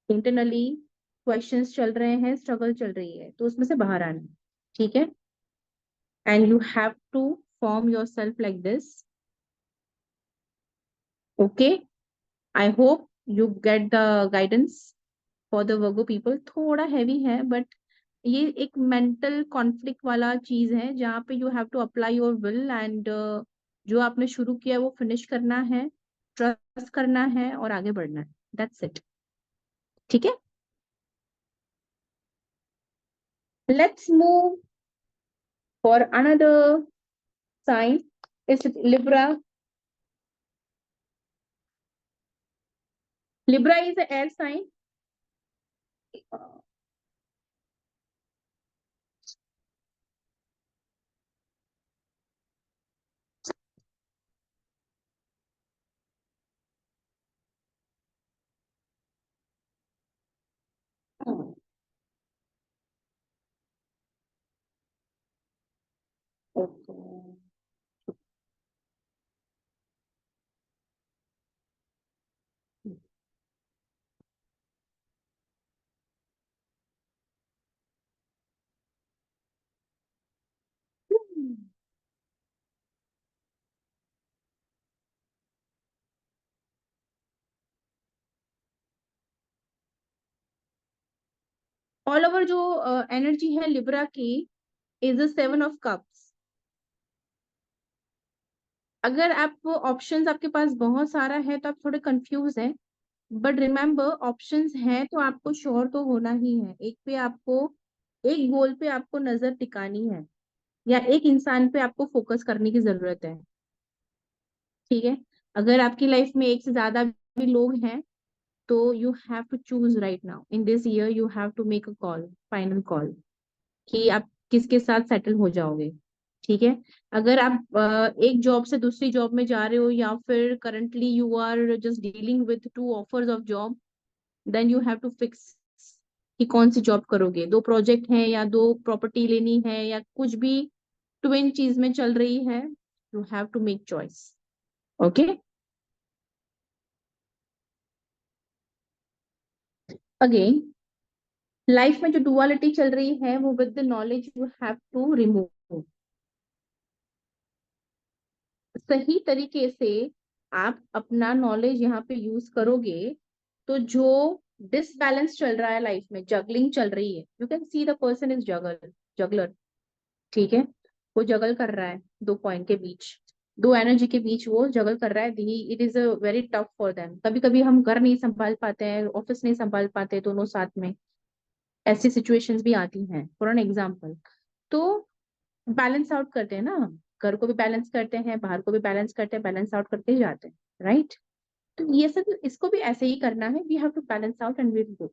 इंटरनली, क्वेश्चंस चल रहे हैं, स्ट्रगल चल रही है, तो उसमें से बाहर आना, ठीक है। And you have to form yourself like this, okay. I hope you get the guidance for the Virgo people. थोड़ा हैवी है, बट ये एक मेंटल कॉन्फ्लिक्ट वाला चीज है जहाँ पे you have to apply your will, and जो आपने शुरू किया वो फिनिश करना है। ट्रस्ट करना है और आगे बढ़ना है, दैट्स इट। ठीक है, let's move for another sign. Is it Libra? Libra is an air sign. Okay. All over जो एनर्जी है लिब्रा की इज द 7 of Cups. अगर आप ऑप्शंस आपके पास बहुत सारा है तो आप थोड़े कंफ्यूज हैं, बट रिमेम्बर ऑप्शंस हैं तो आपको श्योर तो होना ही है। एक पे आपको, एक गोल पे आपको नजर टिकानी है या एक इंसान पे आपको फोकस करने की जरूरत है। ठीक है, अगर आपकी लाइफ में एक से ज्यादा भी लोग हैं तो you have to choose right now in this year, you have to make a call, final call, कि आप किसके साथ सेटल हो जाओगे। ठीक है, अगर आप एक जॉब से दूसरी जॉब में जा रहे हो या फिर currently you are just dealing with 2 offers of job, then you have to fix कि कौन सी जॉब करोगे। 2 प्रोजेक्ट हैं या 2 प्रॉपर्टी लेनी है या कुछ भी ट्विन चीज में चल रही है, you have to make choice. Okay, again life में जो डुअलिटी चल रही है वो with the knowledge you have to remove. सही तरीके से आप अपना नॉलेज यहाँ पे यूज करोगे तो जो डिसबैलेंस चल रहा है लाइफ में, जगलिंग चल रही है, you can see the person is juggler. ठीक है, वो जगल कर रहा है 2 पॉइंट के बीच, 2 एनर्जी के बीच वो जगल कर रहा है। It is a very tough for them. कभी कभी हम घर नहीं संभाल पाते हैं, ऑफिस नहीं संभाल पाते दोनों साथ में, ऐसी सिचुएशंस भी आती हैं फॉर एन एग्जाम्पल। तो बैलेंस आउट करते हैं ना हम, घर को भी बैलेंस करते हैं, बाहर को भी बैलेंस करते हैं, बैलेंस आउट करते ही जाते हैं, राइट। तो ये सब, इसको भी ऐसे ही करना है, we have to balance out and will go.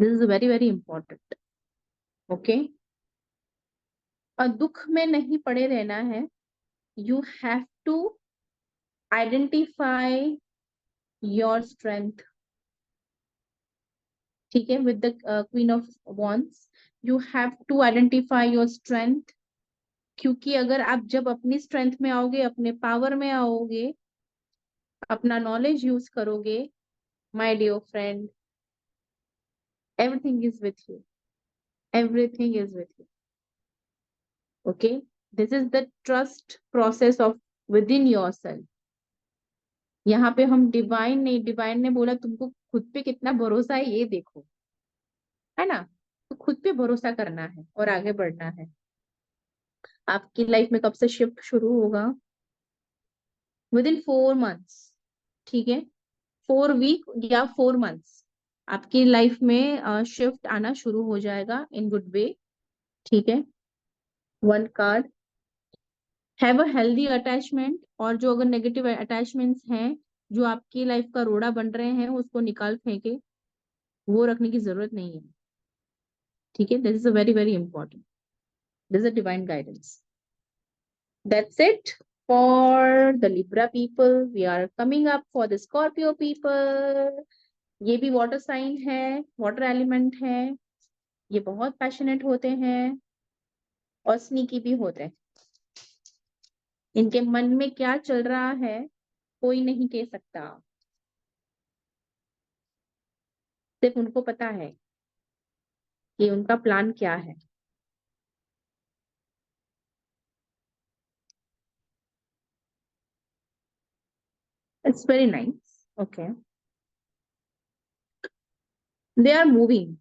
This is very very important. Okay, और दुख में नहीं पड़े रहना है, you have to identify your strength. ठीक है, with the queen of wands, you have to identify your strength. क्योंकि अगर आप जब अपनी स्ट्रेंथ में आओगे, अपने पावर में आओगे, अपना नॉलेज यूज करोगे, my dear friend, everything is with you, everything is with you. Okay, this is the trust process of within yourself. यहाँ पे हम डिवाइन नहीं, डिवाइन ने बोला तुमको खुद पे कितना भरोसा है ये देखो, है ना। तो खुद पे भरोसा करना है और आगे बढ़ना है। आपकी लाइफ में कब से शिफ्ट शुरू होगा? With in 4 months. ठीक है, 4 वीक या 4 मंथ्स आपकी लाइफ में शिफ्ट आना शुरू हो जाएगा इन गुड वे। ठीक है, 1 card, have a healthy attachment. और जो अगर नेगेटिव अटैचमेंट्स हैं जो आपकी लाइफ का रोड़ा बन रहे हैं, उसको निकाल फेंके, वो रखने की जरूरत नहीं है। ठीक है, this is a very very important, this is a divine guidance. That's it for the Libra people. We are coming up for the Scorpio people. ये भी वाटर साइन है, वाटर एलिमेंट है, ये बहुत पैशनेट होते हैं और स्नीकी भी होते हैं। इनके मन में क्या चल रहा है कोई नहीं कह सकता, सिर्फ उनको पता है कि उनका प्लान क्या है। It's very nice. Okay, they are moving.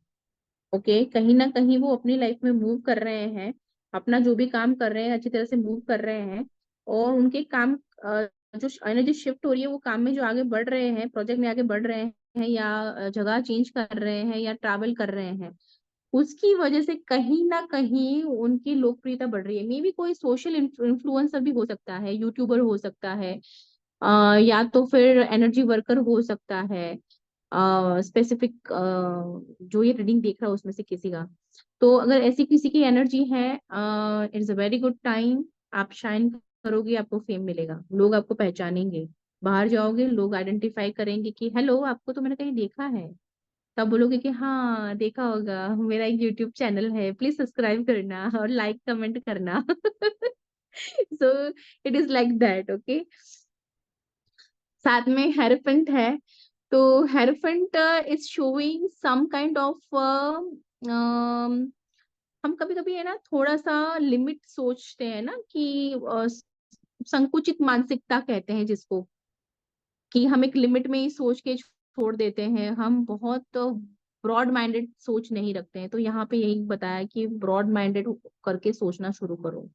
Okay, कहीं ना कहीं वो अपनी लाइफ में मूव कर रहे हैं, अपना जो भी काम कर रहे हैं अच्छी तरह से मूव कर रहे हैं, और उनके काम जो एनर्जी शिफ्ट हो रही है वो काम में जो आगे बढ़ रहे हैं, प्रोजेक्ट में आगे बढ़ रहे हैं, या जगह चेंज कर रहे हैं, या ट्रैवल कर रहे हैं, उसकी वजह से कहीं ना कहीं उनकी लोकप्रियता बढ़ रही है। मे बी कोई सोशल इन्फ्लुएंसर भी हो सकता है, यूट्यूबर हो सकता है, या तो फिर एनर्जी वर्कर हो सकता है, स्पेसिफिक जो ये रीडिंग देख रहा है उसमें से किसी का। तो अगर ऐसी किसी की एनर्जी है, it's a very good time, आप शाइन करोगे, आपको फेम मिलेगा, लोग आपको पहचानेंगे, बाहर जाओगे लोग आइडेंटिफाई करेंगे कि हेलो, आपको तो मैंने कहीं देखा है। तब बोलोगे कि हाँ देखा होगा, मेरा एक यूट्यूब चैनल है, प्लीज सब्सक्राइब करना और लाइक कमेंट करना। So it is like that, okay. साथ में हेरोफेंट है, तो hierophant is showing some kind of, हम कभी कभी है ना थोड़ा सा लिमिट सोचते हैं ना कि संकुचित मानसिकता कहते हैं जिसको, कि हम एक लिमिट में ही सोच के छोड़ देते हैं, हम बहुत ब्रॉड माइंडेड सोच नहीं रखते हैं। तो यहाँ पे यही बताया कि ब्रॉड माइंडेड करके सोचना शुरू करो,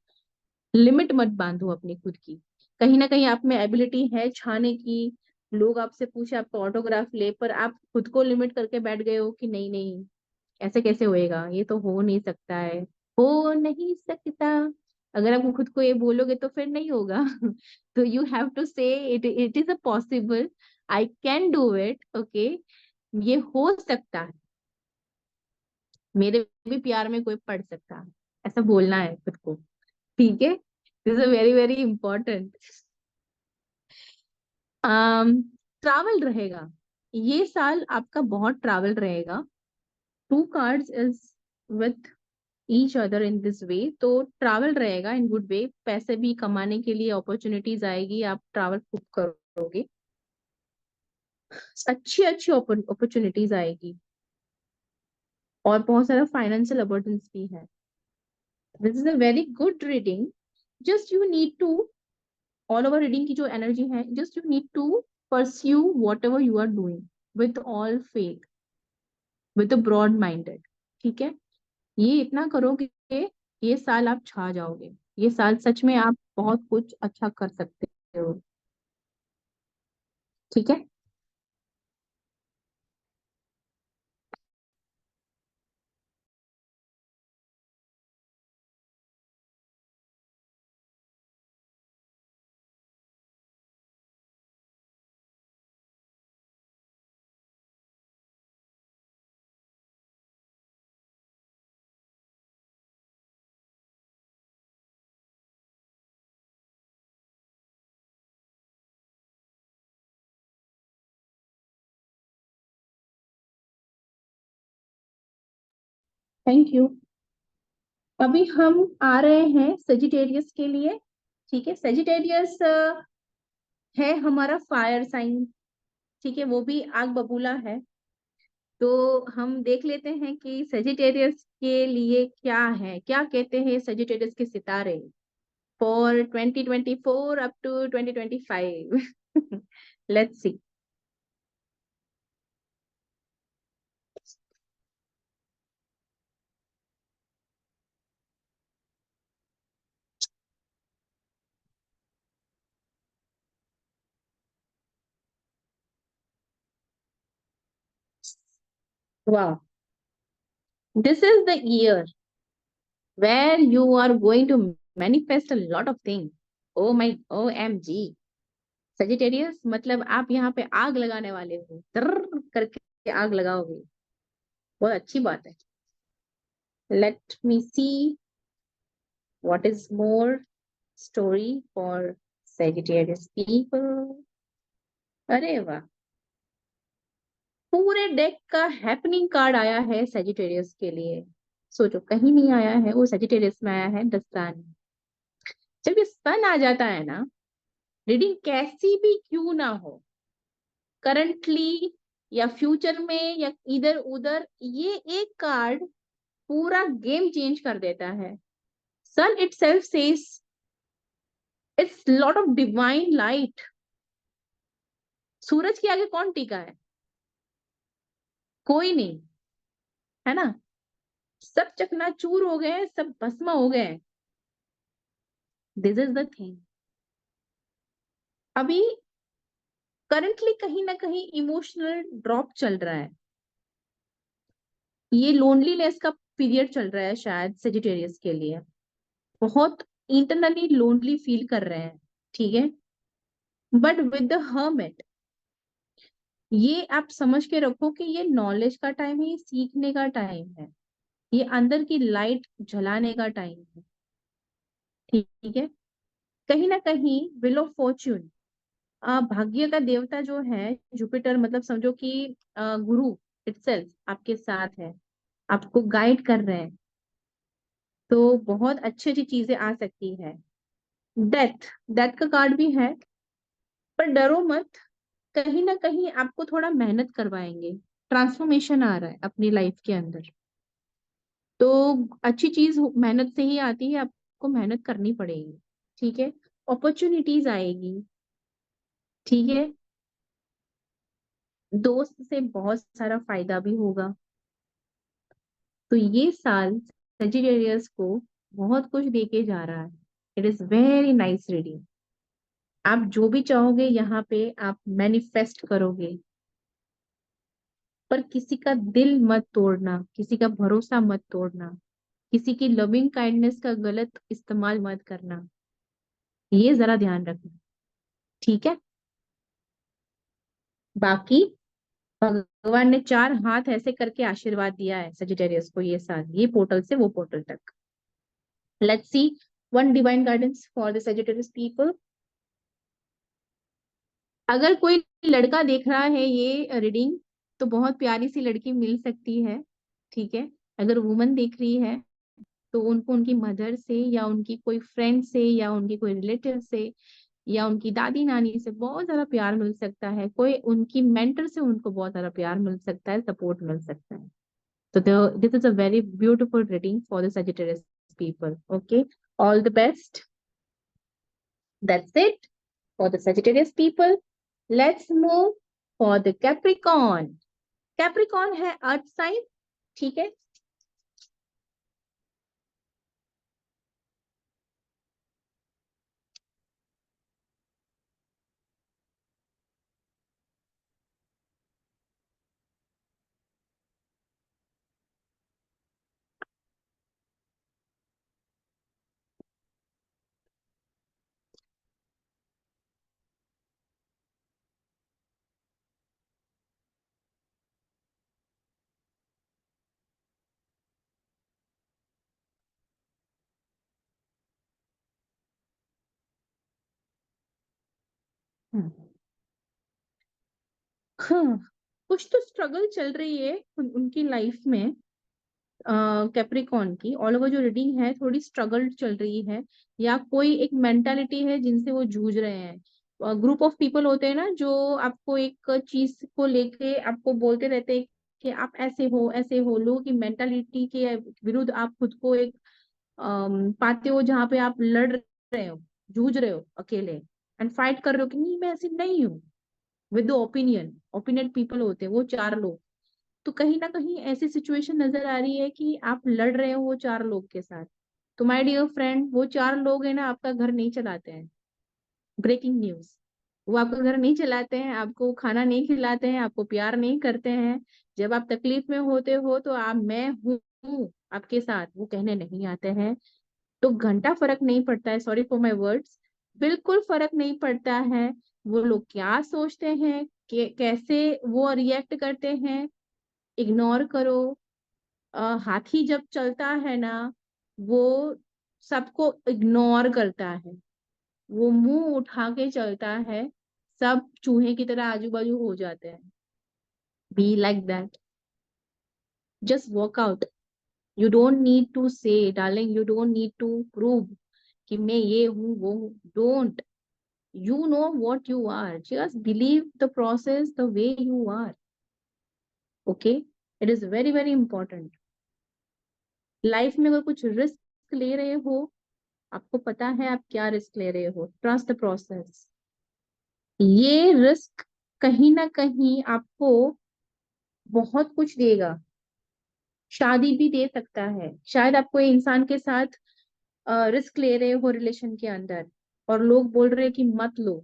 लिमिट मत बांधो अपनी खुद की। कहीं ना कहीं आप में एबिलिटी है छाने की, लोग आपसे पूछे आपका ऑटोग्राफ ले, पर आप खुद को लिमिट करके बैठ गए हो कि नहीं नहीं, ऐसे कैसे होएगा, ये तो हो नहीं सकता है, हो नहीं सकता। अगर आप खुद को ये बोलोगे तो फिर नहीं होगा। तो you have to say it is a possible, I can do it, okay, ये हो सकता है, मेरे भी प्यार में कोई पड़ सकता है, ऐसा बोलना है खुद को, ठीक है। This is very very important. Travel रहेगा, ये साल आपका बहुत ट्रैवल रहेगा। To cards is with each other in this way, तो ट्रैवल रहेगा इन गुड वे, पैसे भी कमाने के लिए अपॉर्चुनिटीज आएगी, आप ट्रैवल खूब करोगे, अच्छी अच्छी अपॉर्चुनिटीज आएगी, और बहुत सारा फाइनेंशियल अबंडेंस भी है। This is a very good reading, just you need to, all over reading की जो एनर्जी है, just you need to pursue whatever you are doing with all faith, with broad minded, ठीक है। ये इतना करोगे, ये साल आप छा जाओगे, ये साल सच में आप बहुत कुछ अच्छा कर सकते हो, ठीक है। Thank you. अभी हम आ रहे हैं सेजिटेरियस के लिए, ठीक है। सेजिटेरियस है हमारा फायर साइन, ठीक है, वो भी आग बबूला है। तो हम देख लेते हैं कि सेजिटेरियस के लिए क्या है, क्या कहते हैं सेजिटेरियस के सितारे for 2024 up to 2025। Let's see. Wow, this is the year where you are going to manifest a lot of things. Oh my, OMG. Sagittarius, मतलब आप यहाँ पे आग लगाने वाले हो, तर करके आग लगाओगे, बहुत अच्छी बात है। Let me see what is more story for Sagittarius people. अरे वाह, पूरे डेक का हैपनिंग कार्ड आया है सेजिटेरियस के लिए। सोचो, कहीं नहीं आया है, वो सेजिटेरियस में आया है, द सन। जब ये सन आ जाता है ना, रीडिंग कैसी भी क्यों ना हो, करंटली या फ्यूचर में या इधर उधर, ये एक कार्ड पूरा गेम चेंज कर देता है। सन itself says it's lot of divine light। सूरज के आगे कौन टिका है, कोई नहीं, है ना, सब चकनाचूर हो गए, सब भस्म हो गए। दिस इज द थिंग, अभी करंटली कहीं ना कहीं इमोशनल ड्रॉप चल रहा है, ये लोनलीनेस का पीरियड चल रहा है शायद सेजिटेरियस के लिए, बहुत इंटरनली लोनली फील कर रहे हैं, ठीक है। बट विद द हर्मिट, ये आप समझ के रखो कि ये नॉलेज का टाइम है, ये सीखने का टाइम है, ये अंदर की लाइट जलाने का टाइम है, ठीक है। कहीं ना कहीं विल ऑफ फॉर्च्यून, भाग्य का देवता जो है जुपिटर, मतलब समझो कि गुरु इटसेल्फ आपके साथ है, आपको गाइड कर रहे हैं, तो बहुत अच्छी अच्छी चीजें आ सकती है। डेथ, डेथ का कार्ड भी है, पर डरो मत, कहीं ना कहीं आपको थोड़ा मेहनत करवाएंगे, ट्रांसफॉर्मेशन आ रहा है अपनी लाइफ के अंदर, तो अच्छी चीज मेहनत से ही आती है, आपको मेहनत करनी पड़ेगी, ठीक है। अपॉर्चुनिटीज आएगी, ठीक है। दोस्त से बहुत सारा फायदा भी होगा, तो ये साल सजिटेरियस को बहुत कुछ देके जा रहा है। It is very nice reading, आप जो भी चाहोगे यहाँ पे आप मैनिफेस्ट करोगे, पर किसी का दिल मत तोड़ना, किसी का भरोसा मत तोड़ना, किसी की लविंग काइंडनेस का गलत इस्तेमाल मत करना, ये जरा ध्यान रखना, ठीक है। बाकी भगवान ने 4 हाथ ऐसे करके आशीर्वाद दिया है सजिटेरियस को ये साल, ये पोर्टल से वो पोर्टल तक। Let's see one divine guidance for the Sagittarius people. अगर कोई लड़का देख रहा है ये रीडिंग, तो बहुत प्यारी सी लड़की मिल सकती है, ठीक है। अगर वुमन देख रही है, तो उनको उनकी मदर से या उनकी कोई फ्रेंड से या उनकी कोई रिलेटिव से या उनकी दादी नानी से बहुत सारा प्यार मिल सकता है, कोई उनकी मेंटर से उनको बहुत सारा प्यार मिल सकता है, सपोर्ट मिल सकता है। तो this is a very beautiful reading for the Sagittarius people. Okay, all the best. That's it for the Sagittarius people. Let's move for the Capricorn. Capricorn है अर्थ साइन, ठीक है। हम्म। हाँ, कुछ तो स्ट्रगल चल रही है उनकी लाइफ में, कैप्रिकॉर्न की ऑल ओवर जो रीडिंग है थोड़ी स्ट्रगल चल रही है, या कोई एक मेंटालिटी है जिनसे वो जूझ रहे हैं। ग्रुप ऑफ पीपल होते हैं ना, जो आपको एक चीज को लेके आपको बोलते रहते हैं कि आप ऐसे हो, लोगों की मेंटालिटी के विरुद्ध आप खुद को एक पाते हो, जहाँ पे आप लड़ रहे हो, जूझ रहे हो अकेले, एंड फाइट कर रहे हो कि नहीं मैं ऐसे नहीं हूँ, विद ओपिनियन पीपल होते हैं वो 4 लोग। तो कहीं ना कहीं ऐसी सिचुएशन नजर आ रही है कि आप लड़ रहे हो वो 4 लोग के साथ। तो माय डियर फ्रेंड, वो 4 लोग है ना, आपका घर नहीं चलाते हैं। ब्रेकिंग न्यूज, वो आपका घर नहीं चलाते हैं, आपको खाना नहीं खिलाते हैं, आपको प्यार नहीं करते हैं। जब आप तकलीफ में होते हो तो आप मैं हूँ आपके साथ वो कहने नहीं आते हैं। तो घंटा फर्क नहीं पड़ता है, सॉरी फॉर माय वर्ड्स, बिल्कुल फर्क नहीं पड़ता है वो लोग क्या सोचते हैं, कैसे वो रिएक्ट करते हैं, इग्नोर करो। हाथी जब चलता है ना, वो सबको इग्नोर करता है, वो मुंह उठा के चलता है, सब चूहे की तरह आजू बाजू हो जाते हैं। Be like that, just work out. You don't need to say darling, you don't need to prove कि मैं ये हूँ वो हूँ, don't. You know what you are. Just believe the process the way you are. Okay? It is very, very important. Life में अगर कुछ risk ले रहे हो, आपको पता है आप क्या रिस्क ले रहे हो, ट्रस्ट द प्रोसेस। ये रिस्क कहीं ना कहीं आपको बहुत कुछ देगा, शादी भी दे सकता है। शायद आप कोई इंसान के साथ रिस्क ले रहे हो रिलेशन के अंदर, और लोग बोल रहे हैं कि मत लो,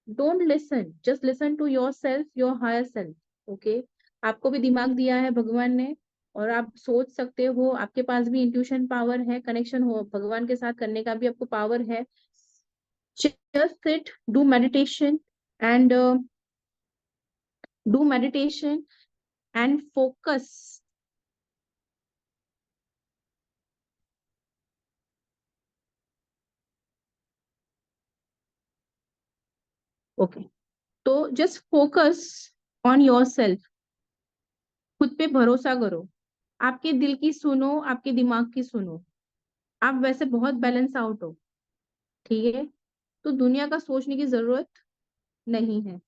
don't listen, just listen to yourself, your higher self. Okay, आपको भी दिमाग दिया है भगवान ने, और आप सोच सकते हो, आपके पास भी इंट्यूशन पावर है, कनेक्शन हो भगवान के साथ करने का भी आपको पावर है। just sit, do meditation, and do meditation and focus. Okay, तो just focus on yourself, खुद पे भरोसा करो, आपके दिल की सुनो, आपके दिमाग की सुनो। आप वैसे बहुत बैलेंस आउट हो, ठीक है, तो दुनिया का सोचने की जरूरत नहीं है।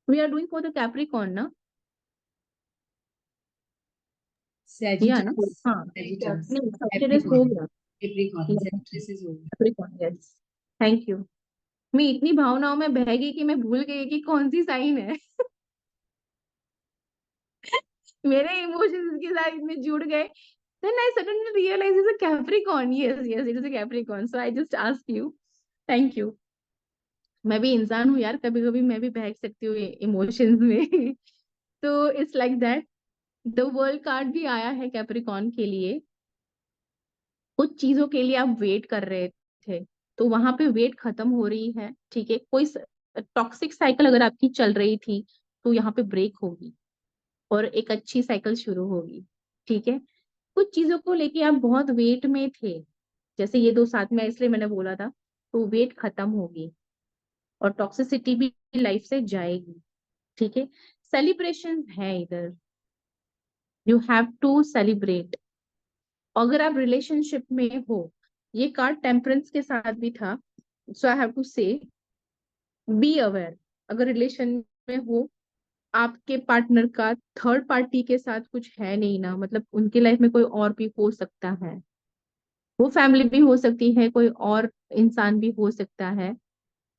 We are doing for the Capricorn ना, या ना? Sagittarius, हाँ, Sagittarius, नहीं Sagittarius हो Capricorn, गया। Capricorn, Sagittarius is over. Capricorn, yes, thank you. मैं इतनी भावनाओं में बह गई कि मैं भूल गई कि कौन सी साइन है। मेरे इमोशंस इसके साथ इतने जुड़ गए, then I suddenly realized it's a Capricorn. Yes, yes, it is a Capricorn. So I just asked you. Thank you. मैं भी इंसान हूँ यार, कभी कभी मैं भी बहक सकती हूँ इमोशंस में। तो it's like that. The world card भी आया है कैप्रिकॉर्न के लिए। कुछ चीजों के लिए आप वेट कर रहे थे, तो वहां पे वेट खत्म हो रही है, ठीक है। कोई टॉक्सिक साइकिल अगर आपकी चल रही थी, तो यहाँ पे ब्रेक होगी और एक अच्छी साइकिल शुरू होगी, ठीक है। कुछ चीजों को लेके आप बहुत वेट में थे, जैसे ये दो साथ में, इसलिए मैंने बोला था, तो वेट खत्म होगी और टॉक्सिसिटी भी लाइफ से जाएगी, ठीक है। सेलिब्रेशन है इधर, यू हैव टू सेलिब्रेट। अगर आप रिलेशनशिप में हो, ये कार्ड टेम्परेंस के साथ भी था, सो आई हैव टू से बी अवेयर। अगर रिलेशन में हो, आपके पार्टनर का थर्ड पार्टी के साथ कुछ है नहीं ना, मतलब उनकी लाइफ में कोई और भी हो सकता है, वो फैमिली भी हो सकती है, कोई और इंसान भी हो सकता है।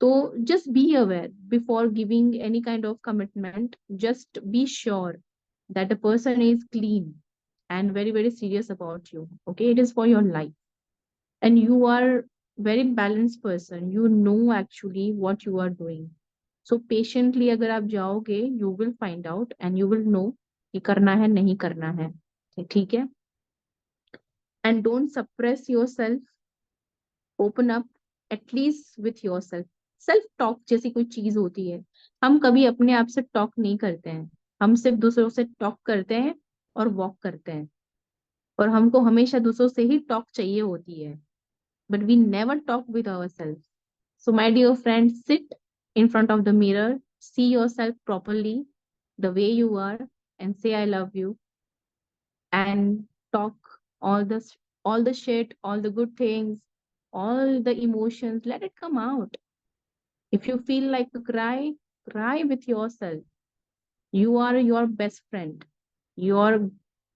तो just be aware before giving any kind of commitment. Just be sure that the person is clean and very, very serious about you. Okay, it is for your life. And you are very balanced person. You know actually what you are doing. So patiently अगर आप जाओगे, you will find out and you will know कि करना है नहीं करना है, ठीक है। And don't suppress yourself, open up at least with yourself. Self talk जैसी कोई चीज होती है, हम कभी अपने आप से टॉक नहीं करते हैं, हम सिर्फ दूसरों से टॉक करते हैं और वॉक करते हैं, और हमको हमेशा दूसरों से ही टॉक चाहिए होती है, but we never talk with our self. So my dear friend, sit in front of the mirror, see yourself properly, the way you are, and say I love you, and talk all the all the shit, all the good things, all the emotions, let it come out. If you feel like to cry, cry with yourself. You are your best friend, your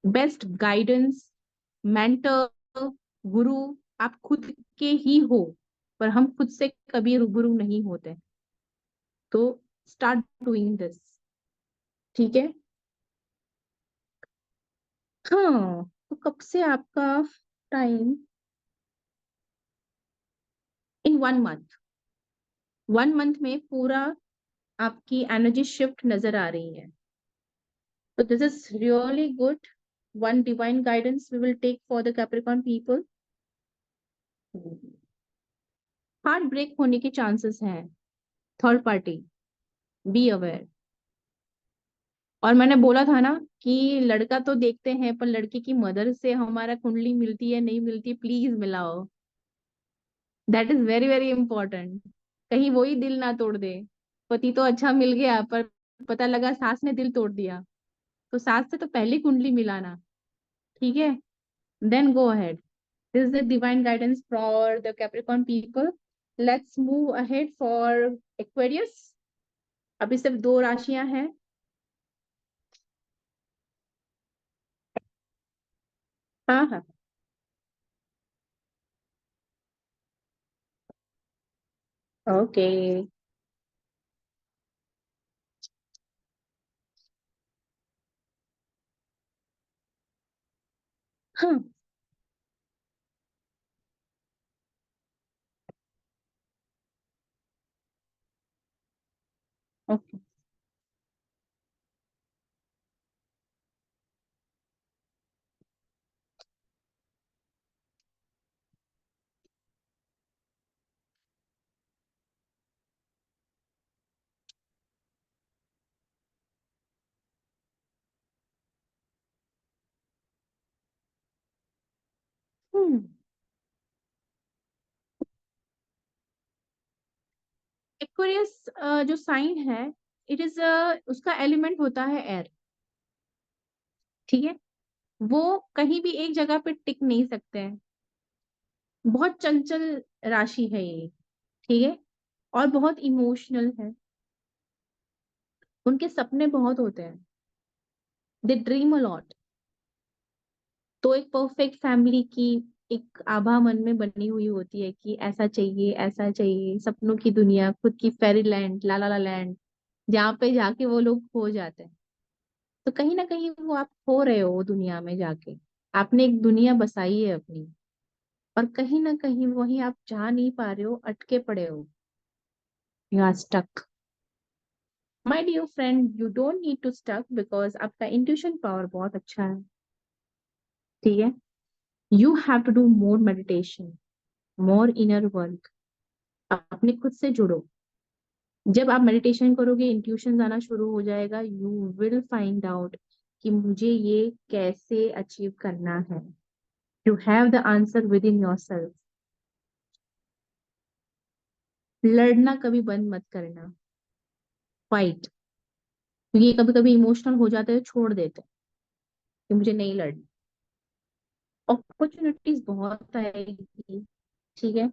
best guidance, mentor, गुरु आप खुद के ही हो, पर हम खुद से कभी रूबरू नहीं होते। तो स्टार्ट डूइंग दिस, ठीक है। हाँ, तो कब से आपका टाइम, इन 1 मंथ, 1 मंथ में पूरा आपकी एनर्जी शिफ्ट नजर आ रही है। So this is really good. One divine guidance we will take for the Capricorn people. Heart break होने के चांसेस हैं, थर्ड पार्टी, बी अवेयर। और मैंने बोला था ना कि लड़का तो देखते हैं, पर लड़की की मदर से हमारा कुंडली मिलती है नहीं मिलती, प्लीज मिलाओ। That is very very important. कहीं वही दिल ना तोड़ दे। पति तो अच्छा मिल गया, पर पता लगा सास ने दिल तोड़ दिया, तो सास से तो पहले कुंडली मिलाना, ठीक है। Then go ahead. This is the divine guidance for the Capricorn people. Let's move ahead for Aquarius. अभी सिर्फ 2 राशियां हैं। हाँ हाँ, ओके। हाँ, ओके। एक्वेरियस जो साइन है, इट इज उसका एलिमेंट होता है एयर। ठीक है, वो कहीं भी एक जगह पे टिक नहीं सकते हैं, बहुत चंचल राशि है ये। ठीक है, और बहुत इमोशनल है, उनके सपने बहुत होते हैं, दे ड्रीम अ लॉट। तो एक परफेक्ट फैमिली की एक आभा मन में बनी हुई होती है कि ऐसा चाहिए, ऐसा चाहिए, सपनों की दुनिया, खुद की फेरी लैंड, ला ला ला लैंड, जहाँ पे जाके वो लोग खो जाते हैं। तो कहीं ना कहीं वो आप खो रहे हो वो दुनिया में जाके। आपने एक दुनिया बसाई है अपनी, और कहीं ना कहीं वही आप जा नहीं पा रहे हो, अटके पड़े हो, you are stuck. My dear friend, you don't need to stuck, because आपका इंट्यूशन पावर बहुत अच्छा है। ठीक है, you have to do more meditation, more inner work. अपने खुद से जुड़ो। जब आप मेडिटेशन करोगे, इंट्यूशन आना शुरू हो जाएगा, यू विल फाइंड आउट कि मुझे ये कैसे अचीव करना है। You have the answer with in your self. लड़ना कभी बंद मत करना, फाइट। ये कभी कभी इमोशनल हो जाते हैं, छोड़ देते हैं कि मुझे नहीं लड़ना। अपॉर्चुनिटीज बहुत आएगी। ठीक है,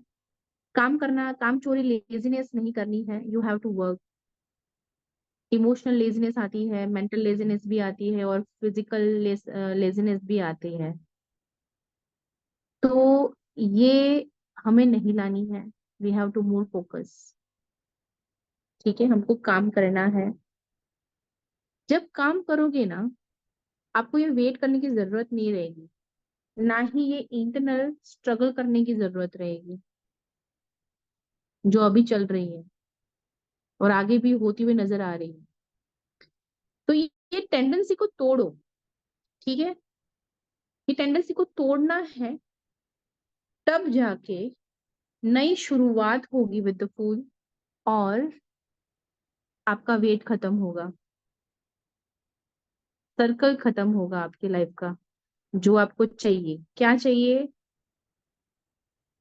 काम करना, काम चोरी, लेजीनेस नहीं करनी है, you have to work. Emotional laziness आती है, मेंटल लेजीनेस भी आती है, और फिजिकल लेजीनेस भी आती है। तो ये हमें नहीं लानी है, we have to more focus. ठीक है, हमको काम करना है। जब काम करोगे ना, आपको ये वेट करने की जरूरत नहीं रहेगी, ना ही ये इंटरनल स्ट्रगल करने की जरूरत रहेगी, जो अभी चल रही है और आगे भी होती हुई नजर आ रही है। तो ये टेंडेंसी को तोड़ो। ठीक है, ये टेंडेंसी को तोड़ना है, तब जाके नई शुरुआत होगी विद द फूल, और आपका वेट खत्म होगा, सर्कल खत्म होगा आपकी लाइफ का। जो आपको चाहिए, क्या चाहिए?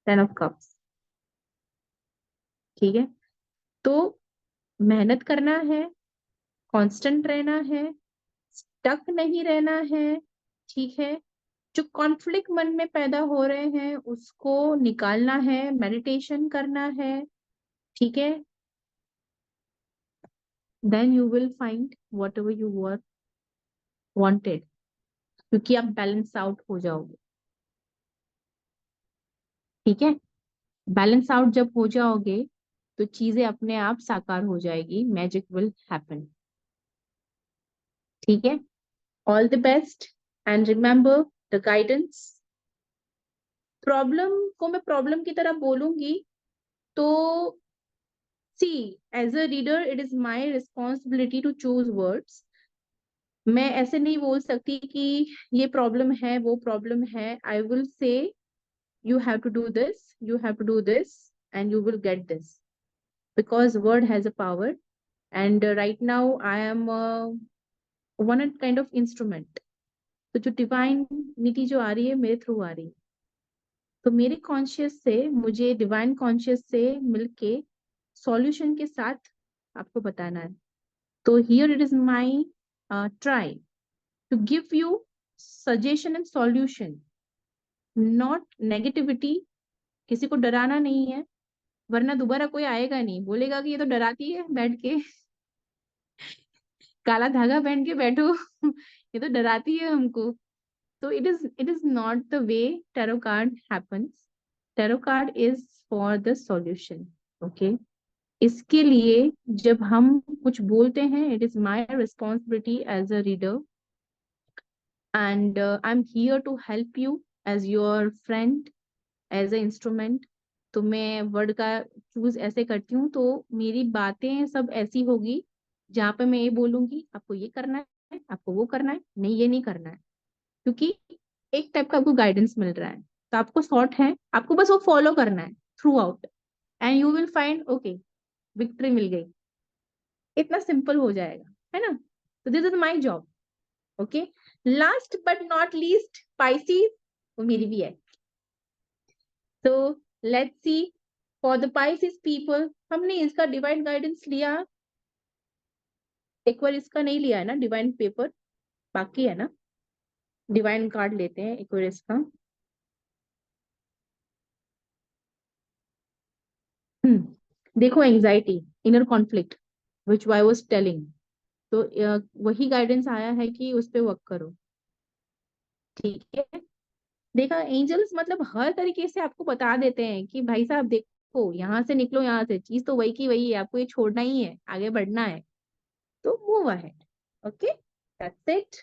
10 ऑफ कप्स। ठीक है, तो मेहनत करना है, कांस्टेंट रहना है, स्टक नहीं रहना है। ठीक है, जो कॉन्फ्लिक्ट मन में पैदा हो रहे हैं उसको निकालना है, मेडिटेशन करना है। ठीक है, then you will find whatever you were wanted, क्योंकि आप बैलेंस आउट हो जाओगे। ठीक है, बैलेंस आउट जब हो जाओगे, तो चीजें अपने आप साकार हो जाएगी, मैजिक विल हैपन। ठीक है, all the best, and remember the guidance. Problem को मैं प्रॉब्लम की तरह बोलूंगी तो see, as a reader it is my responsibility to choose words. मैं ऐसे नहीं बोल सकती कि ये प्रॉब्लम है, वो प्रॉब्लम है। I will say you have to do this, you have to do this, and you will get this, because word has a power. And right now I am one kind of instrument. तो जो divine नीति जो आ रही है मेरे through आ रही है, तो मेरे कॉन्शियस से, मुझे डिवाइन कॉन्शियस से मिलके सॉल्यूशन के साथ आपको बताना है। तो here it is my try to give you suggestion and solution, not negativity. किसी को डराना नहीं है, वरना दोबारा कोई आएगा नहीं, बोलेगा कि ये तो डराती है बैठ के, काला धागा पहन के बैठो, ये तो डराती है हमको। तो it is not the way tarot card happens. Tarot card is for the solution. Okay, इसके लिए जब हम कुछ बोलते हैं, it is my responsibility as a reader, and I'm here to help you as your friend, as a instrument. तो मैं word का चूज ऐसे करती हूँ, तो मेरी बातें सब ऐसी होगी जहाँ पे मैं ये बोलूंगी आपको ये करना है, आपको वो करना है, नहीं ये नहीं करना है, क्योंकि एक टाइप का आपको गाइडेंस मिल रहा है, तो आपको शॉर्ट है, आपको बस वो फॉलो करना है throughout, and you will find okay victory मिल गई, इतना सिंपल हो जाएगा, है ना। तो this is my job. Okay, last but not least Pisces, वो मेरी भी है। तो let's see for the Pisces people, हमने इसका डिवाइन गाइडेंस लिया, एक बार इसका नहीं लिया है ना डिवाइन पेपर, बाकी है ना, डिवाइन कार्ड लेते हैं एक बार इसका। देखो anxiety, inner conflict which I was telling, तो वही गाइडेंस आया है कि उस पे वर्क करो, ठीक है। देखा एंजल्स मतलब हर तरीके से आपको बता देते हैं कि भाई साहब देखो यहाँ से निकलो, यहाँ से चीज तो वही की वही है, आपको ये छोड़ना ही है, आगे बढ़ना है, तो move ahead. Okay, that's it.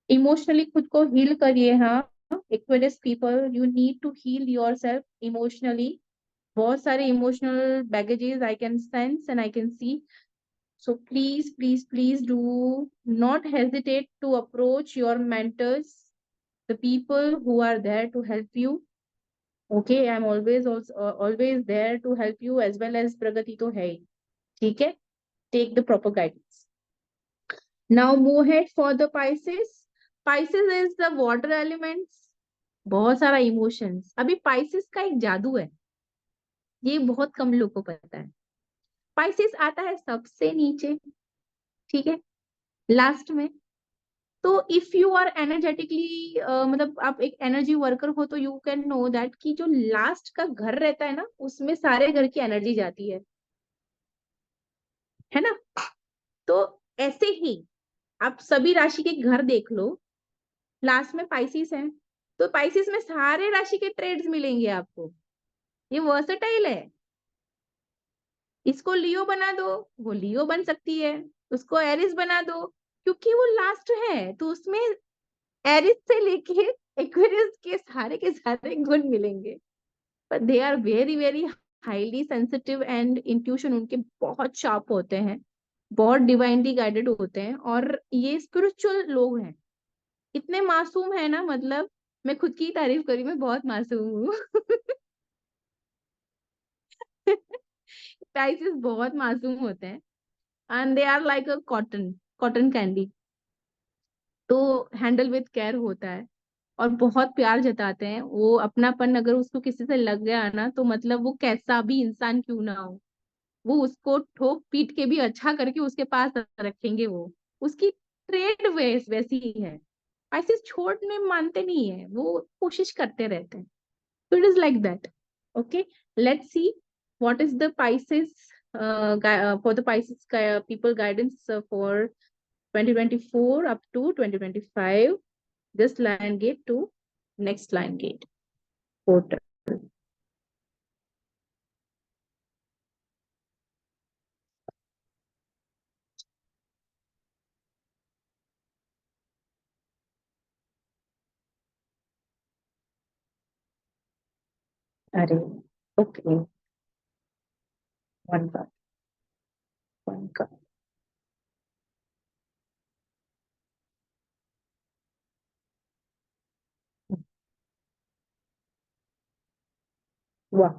Emotionally खुद को हील करिए। हाँ, Aquarius people, you need to heal yourself emotionally. बहुत सारे emotional baggages I can sense and I can see, so please do not hesitate to approach your mentors, the people who are there to help you. Okay, I'm always also always there to help you, as well as Pragati to hai, ठीक है, take the proper guidance. Now move ahead for the Pisces. Pisces is the water elements, बहुत सारा emotions. अभी Pisces का एक जादू है, ये बहुत कम लोग को पता है। पाइसेस आता है सबसे नीचे, ठीक है, लास्ट में। तो इफ यू आर एनर्जेटिकली मतलब आप एक एनर्जी वर्कर हो, तो यू कैन नो दैट कि जो लास्ट का घर रहता है ना, उसमें सारे घर की एनर्जी जाती है ना। तो ऐसे ही आप सभी राशि के घर देख लो, लास्ट में पाइसिस है, तो पाइसिस में सारे राशि के ट्रेड्स मिलेंगे आपको, ये वर्सेटाइल है। इसको लियो बना दो, वो लियो बन सकती है, उसको एरिस बना दो, क्योंकि वो लास्ट है, तो उसमें एरिस से लेके एक्वेरियस के सारे गुण मिलेंगे। but they are very very highly sensitive and intuition उनके बहुत शार्प होते हैं, बहुत डिवाइनली गाइडेड होते हैं, और ये स्पिरिचुअल लोग हैं, इतने मासूम है ना, मतलब मैं खुद की तारीफ करी, मैं बहुत मासूम हूँ। स्पाइसेस बहुत मासूम होते हैं, and they are like a cotton, cotton candy, तो हैंडल विथ केयर होता है, और बहुत प्यार जताते हैं वो, अपनापन अगर उसको किसी से लग गया ना, तो मतलब वो कैसा भी इंसान क्यों ना हो, वो उसको ठोक पीट के भी अच्छा करके उसके पास रखेंगे, वो उसकी ट्रेड वैसी ही है। पाइसेस छोड़ने मानते नहीं है, वो कोशिश करते रहते हैं, तो it is like that. Okay, let's see what is the Pisces for the Pisces people guidance for 2024 up to 2025, this line gate to next line gate portal. अरे okay, one card, one card, वाह।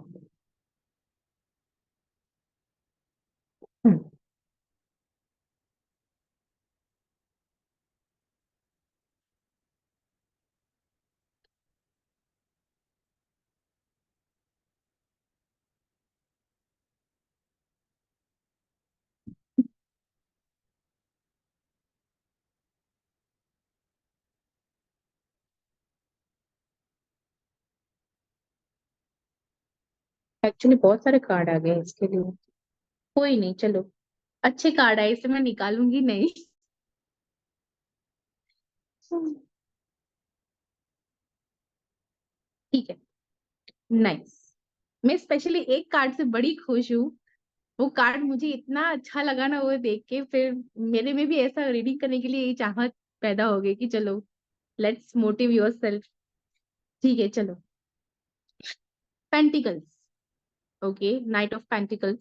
Actually बहुत सारे card आ गए इसके लिए, कोई नहीं, चलो अच्छे कार्ड आए, इसे मैं निकालूंगी नहीं। ठीक है, नाइस। मैं स्पेशली एक कार्ड से बड़ी खुश हूँ, वो कार्ड मुझे इतना अच्छा लगा ना, वो देख के फिर मेरे में भी ऐसा रीडिंग करने के लिए ये चाहत पैदा हो गई कि चलो लेट्स मोटिव योरसेल्फ। ठीक है, चलो pentacles, okay, night of pentacles,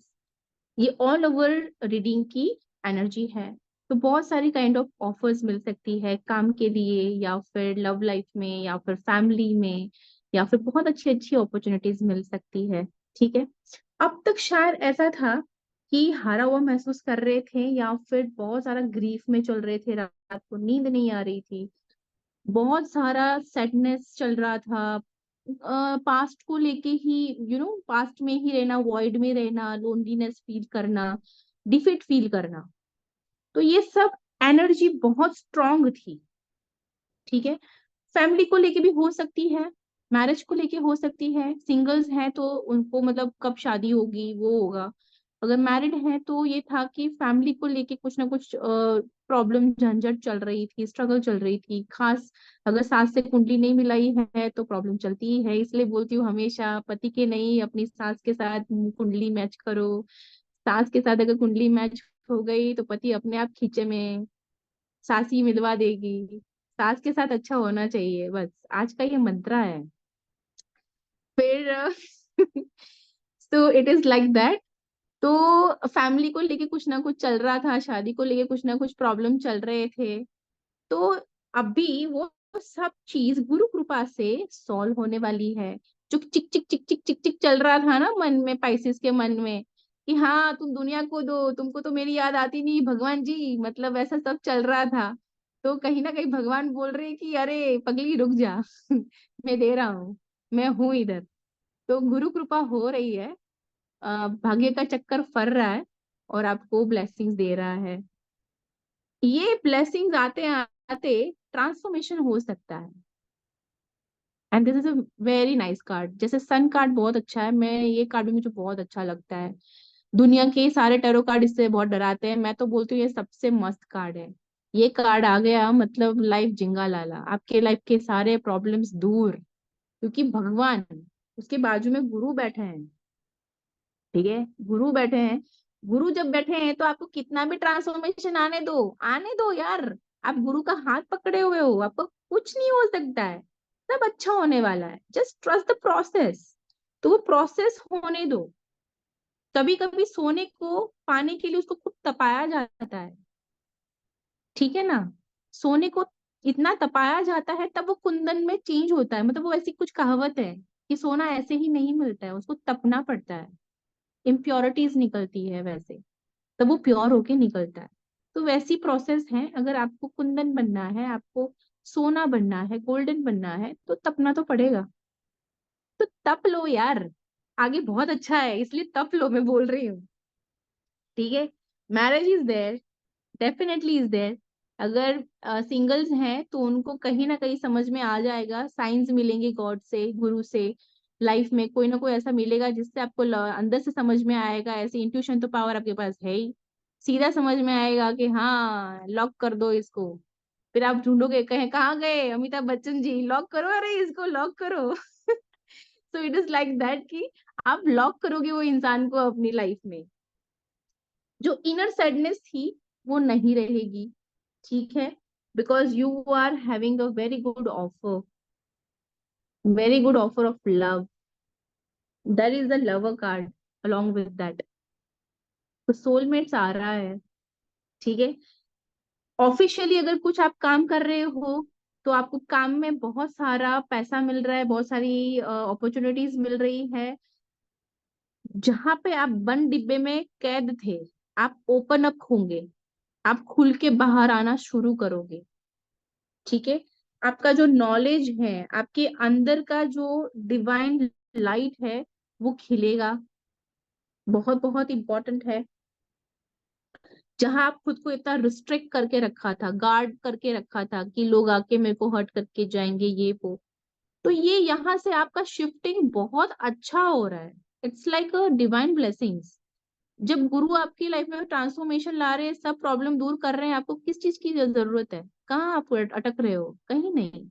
ये ऑल ओवर रीडिंग की एनर्जी है। तो बहुत सारी काइंड ऑफ ऑफर्स मिल सकती है काम के लिए, या फिर लव लाइफ में, या फिर फैमिली में, या फिर बहुत अच्छी अच्छी अपॉर्चुनिटीज मिल सकती है। ठीक है, अब तक शायद ऐसा था कि हारा हुआ महसूस कर रहे थे, या फिर बहुत सारा ग्रीफ में चल रहे थे, रात को नींद नहीं आ रही थी, बहुत सारा सैडनेस चल रहा था, पास्ट को लेके ही, पास्ट में ही रहना, वॉइड में रहना, लोनलीनेस फील करना, डिफीट फील करना। तो ये सब एनर्जी बहुत स्ट्रांग थी। ठीक है, फैमिली को लेके भी हो सकती है, मैरिज को लेके हो सकती है, सिंगल्स हैं तो उनको मतलब कब शादी होगी वो होगा, अगर मैरिड हैं तो ये था कि फैमिली को लेके कुछ ना कुछ प्रॉब्लम, झंझट चल रही थी, स्ट्रगल चल रही थी। खास अगर सास से कुंडली नहीं मिलाई है तो प्रॉब्लम चलती ही है, इसलिए बोलती हूँ हमेशा पति के नहीं अपनी सास के साथ कुंडली मैच करो। सास के साथ अगर कुंडली मैच हो गई तो पति अपने आप खींचे में सासी मिलवा देगी। सास के साथ अच्छा होना चाहिए, बस आज का ये मंत्रा है। फिर सो इट इज लाइक दैट। तो फैमिली को लेके कुछ ना कुछ चल रहा था, शादी को लेके कुछ ना कुछ प्रॉब्लम चल रहे थे। तो अभी वो सब चीज गुरु कृपा से सॉल्व होने वाली है। जो चिक चिक चिक चिक चिक चिक चल रहा था ना मन में, पाइसेस के मन में, कि हाँ तुम दुनिया को दो, तुमको तो मेरी याद आती नहीं भगवान जी, मतलब ऐसा सब चल रहा था। तो कहीं ना कहीं भगवान बोल रहे हैं कि अरे पगली रुक जा मैं दे रहा हूँ, मैं हूं इधर। तो गुरु कृपा हो रही है, भाग्य का चक्कर फर रहा है, और आपको ब्लेसिंग्स दे रहा है। ये ब्लेसिंग्स आते आते ट्रांसफॉर्मेशन हो सकता है। And this is a very nice card. जैसे सन कार्ड बहुत अच्छा है, मैं ये कार्ड भी मुझे बहुत अच्छा लगता है। दुनिया के सारे टैरो कार्ड इससे बहुत डराते हैं, मैं तो बोलती हूँ ये सबसे मस्त कार्ड है। ये कार्ड आ गया मतलब लाइफ जिंगा लाला, आपके लाइफ के सारे प्रॉब्लम्स दूर, क्योंकि भगवान, उसके बाजू में गुरु बैठे हैं। ठीक है, गुरु बैठे हैं। गुरु जब बैठे हैं तो आपको कितना भी ट्रांसफॉर्मेशन आने दो, आने दो यार। आप गुरु का हाथ पकड़े हुए हो, आपको कुछ नहीं हो सकता है, सब अच्छा होने वाला है, जस्ट ट्रस्ट द प्रोसेस। तो वो प्रोसेस होने दो। कभी कभी सोने को पाने के लिए उसको खूब तपाया जाता है, ठीक है ना। सोने को इतना तपाया जाता है तब वो कुंदन में चेंज होता है, मतलब वो ऐसी कुछ कहावत है कि सोना ऐसे ही नहीं मिलता है, उसको तपना पड़ता है, इम्प्योरिटीज निकलती है वैसे, तब वो प्योर होके निकलता है। तो वैसी प्रोसेस है, अगर आपको कुंदन बनना है, आपको सोना बनना है, गोल्डन बनना है, तो तपना तो पड़ेगा। तो तप लो यार, आगे बहुत अच्छा है, इसलिए तप लो, मैं बोल रही हूँ। ठीक है, marriage is there, definitely is there. अगर सिंगल्स हैं तो उनको कहीं ना कहीं समझ में आ जाएगा, साइंस मिलेंगे गॉड से, गुरु से, लाइफ में कोई ना कोई ऐसा मिलेगा जिससे आपको अंदर से समझ में आएगा। ऐसी इंट्यूशन तो पावर आपके पास है ही, सीधा समझ में आएगा कि हाँ लॉक कर दो इसको। फिर आप ढूंढोगे, कहे कहाँ गए अमिताभ बच्चन जी, लॉक करो, अरे इसको लॉक करो सो इट इज लाइक दैट कि आप लॉक करोगे वो इंसान को अपनी लाइफ में। जो इनर सैडनेस थी वो नहीं रहेगी। ठीक है, because you are having a very good offer of love, that is the lover card along with that। तो सोलमेट्स आ रहा है। ठीक है, ऑफिशियली अगर कुछ आप काम कर रहे हो तो आपको काम में बहुत सारा पैसा मिल रहा है, बहुत सारी अपॉर्चुनिटीज मिल रही है। जहां पे आप बंद डिब्बे में कैद थे, आप ओपन अप होंगे, आप खुल के बाहर आना शुरू करोगे। ठीक है, आपका जो नॉलेज है, आपके अंदर का जो डिवाइन लाइट है, वो खिलेगा। बहुत बहुत इंपॉर्टेंट है। जहां आप खुद को इतना रिस्ट्रिक्ट करके रखा था, गार्ड करके रखा था कि लोग आके मेरे को हर्ट करके जाएंगे, ये वो, तो ये यहाँ से आपका शिफ्टिंग बहुत अच्छा हो रहा है। It's like a divine blessings. जब गुरु आपकी लाइफ में ट्रांसफॉर्मेशन ला रहे हैं, सब प्रॉब्लम दूर कर रहे हैं, आपको किस चीज की जरूरत है? कहाँ आप अटक रहे हो? कहीं नहीं।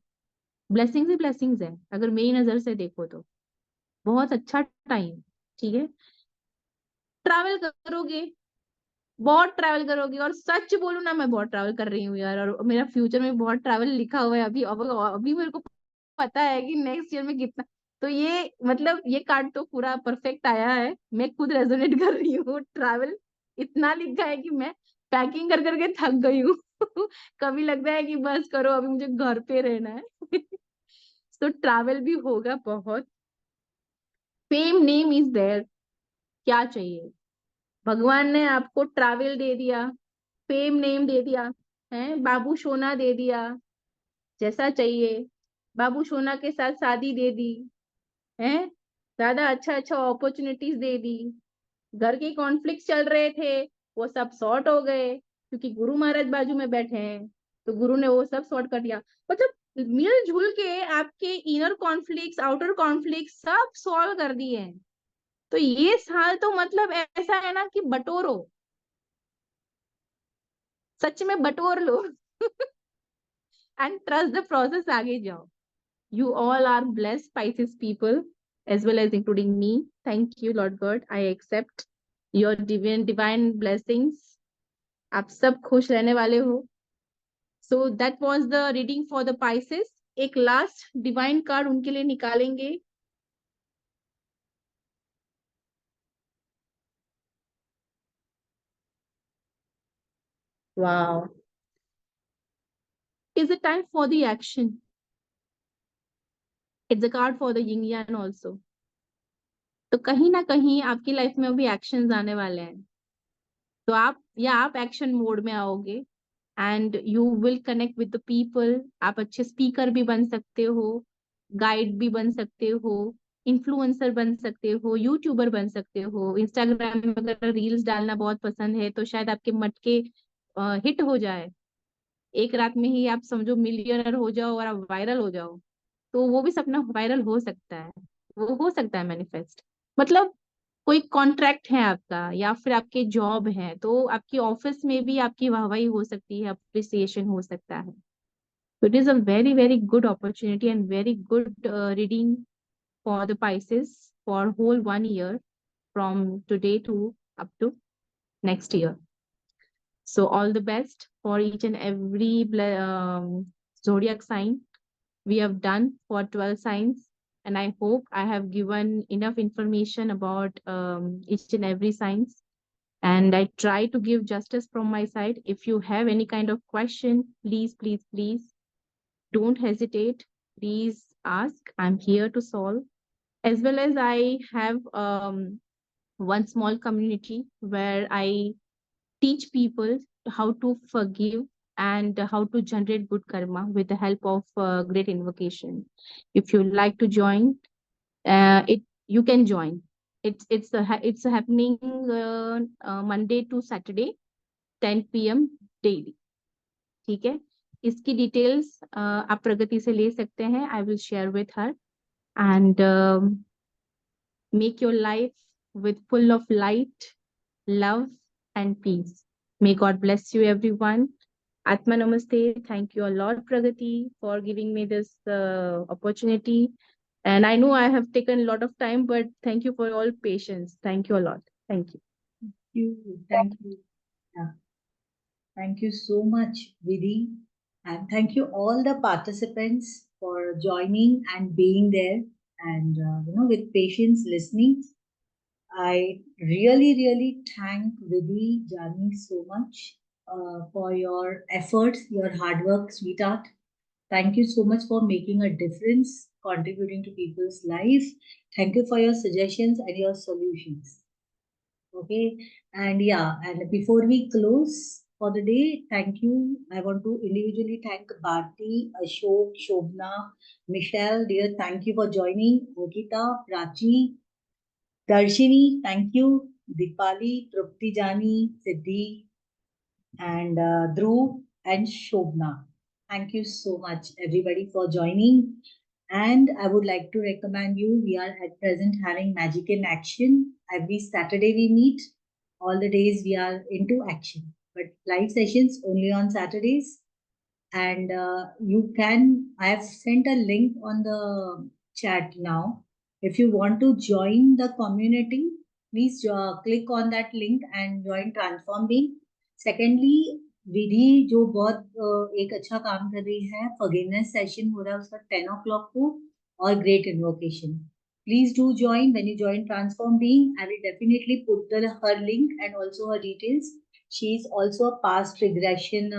ब्लेसिंग्स ही ब्लेसिंग्स है, अगर मेरी नजर से देखो तो। बहुत अच्छा टाइम। ठीक है, ट्रैवल करोगे, बहुत ट्रैवल करोगे, और सच बोलूं ना, मैं बहुत ट्रैवल कर रही हूँ यार, और मेरा फ्यूचर में बहुत ट्रैवल लिखा हुआ है। अभी अब अभी मेरे को पता है कि नेक्स्ट ईयर में कितना, तो ये मतलब ये कार्ड तो पूरा परफेक्ट आया है, मैं खुद रेजोनेट कर रही हूँ। ट्रैवल इतना लिखा है कि मैं पैकिंग कर करके थक गई हूँ। कभी लगता है कि बस करो, अभी मुझे घर पे रहना है। तो ट्रैवल भी होगा बहुत। फेम नेम इज देयर, क्या चाहिए? भगवान ने आपको ट्रैवल दे दिया, फेम नेम दे दिया, है बाबू सोना दे दिया, जैसा चाहिए। बाबू सोना के साथ शादी दे दी है, ज्यादा अच्छा अच्छा अपॉर्चुनिटीज दे दी। घर के कॉन्फ्लिक्ट चल रहे थे, वो सब सॉर्ट हो गए, क्योंकि गुरु महाराज बाजू में बैठे हैं, तो गुरु ने वो सब सॉर्ट कर दिया। मतलब मिलजुल के आपके इनर कॉन्फ्लिक्ट, आउटर कॉन्फ्लिक्ट सब सॉल्व कर दिए हैं। तो ये साल तो मतलब ऐसा है ना कि बटोरो, सच में बटोर लो। एंड ट्रस्ट द प्रोसेस, आगे जाओ। You all are blessed, Pisces people, as well as including me. Thank you, Lord God. I accept your divine blessings. आप सब खुश रहने वाले हो. So that was the reading for the Pisces. एक last divine card उनके लिए निकालेंगे. Wow. Is the time for the action. It's a card for the yin yang also. तो कहीं ना कहीं आपकी लाइफ में अभी एक्शंस आने वाले हैं, तो आप एक्शन मोड में आओगे and you will connect with the people. आप अच्छे स्पीकर भी बन सकते हो, गाइड भी बन सकते हो, इन्फ्लुएंसर बन सकते हो, यूट्यूबर बन सकते हो. इंस्टाग्राम में अगर रील्स डालना बहुत पसंद है तो शायद आपके मटके हिट हो जाए, एक रात में ही आप समझो मिलियनर हो जाओ और आप वायरल हो जाओ. तो वो भी सपना वायरल हो सकता है, वो हो सकता है मैनिफेस्ट. मतलब कोई कॉन्ट्रैक्ट है आपका या फिर आपके जॉब है, तो आपकी ऑफिस में भी आपकी वाहवाही हो सकती है, अप्रिसिएशन हो सकता है. So it is a very, very good opportunity and very good reading for the Pisces for whole 1 year from today to up to next year. So all the best for each and every zodiac sign. We have done for 12 signs, and I hope I have given enough information about each and every signs. And I try to give justice from my side. If you have any kind of question, please, please, please don't hesitate. Please ask. I'm here to solve. As well as I have one small community where I teach people how to forgive and how to generate good karma with the help of great invocation. If you like to join, it you can join. It's happening Monday to Saturday 10 p.m. daily. ठीक है, इसकी details आप प्रगति से ले सकते हैं. I will share with her. And make your life with full of light, love, and peace. May God bless you, everyone. Atma Namaste. Thank you a lot, Pragati, for giving me this opportunity. And I know I have taken a lot of time, but thank you for all patience. Thank you a lot. Thank you. Thank you. Yeah. Thank you so much, Vidhi. And thank you all the participants for joining and being there and, with patience listening. I really, really thank Vidhi, Jani so much for your efforts, your hard work, sweetheart. Thank you so much for making a difference, contributing to people's life. Thank you for your suggestions and your solutions. Okay, and yeah, and before we close for the day, thank you. I want to individually thank Bharti, Ashok, Shobna, Michelle, dear, thank you for joining. Okita, Prachi, Darshini, thank you. Dipali, Trupti Jani, Siddhi, and Dhruv and Shobna. Thank you so much, everybody, for joining. And I would like to recommend you, we are at present having Magic in Action. Every Saturday we meet. All the days we are into action. But live sessions only on Saturdays. And I have sent a link on the chat now. If you want to join the community, please click on that link and join Transform Being. Secondly, विधि जो बहुत एक अच्छा काम कर रही है, forgiveness session हो रहा है उसका 10 o'clock को. or great invocation. Please do join. When you join Transform Being, I will definitely put her link and also her details. She is also a past regression.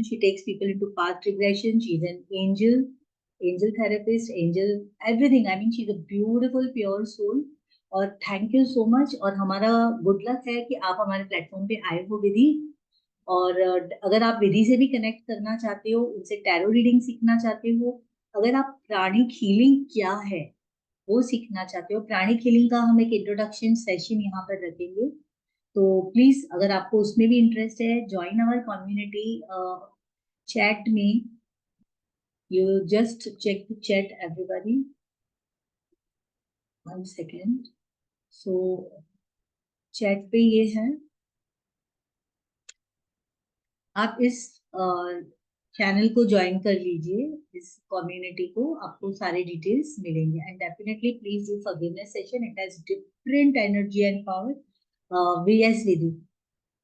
She takes people into past regression. She's an angel therapist, angel everything. I mean, she's a beautiful, pure soul. और thank you so much. और हमारा good luck है कि आप हमारे platform पे आए हो विधि. और अगर आप विधि से भी कनेक्ट करना चाहते हो, उनसे टैरो रीडिंग सीखना चाहते हो, अगर आप प्राणिक हीलिंग क्या है वो सीखना चाहते हो, प्राणिक हीलिंग का हम एक इंट्रोडक्शन सेशन यहाँ पर रखेंगे. तो प्लीज अगर आपको उसमें भी इंटरेस्ट है, ज्वाइन आवर कम्युनिटी. चैट में you just check the chat everybody. 1 second. So chat पे ये है. आप इस चैनल को ज्वाइन कर लीजिए, इस कम्युनिटी को, आपको सारे डिटेल्स मिलेंगे. And definitely please do forgiveness session. It has different energy and power. VS Vidhi,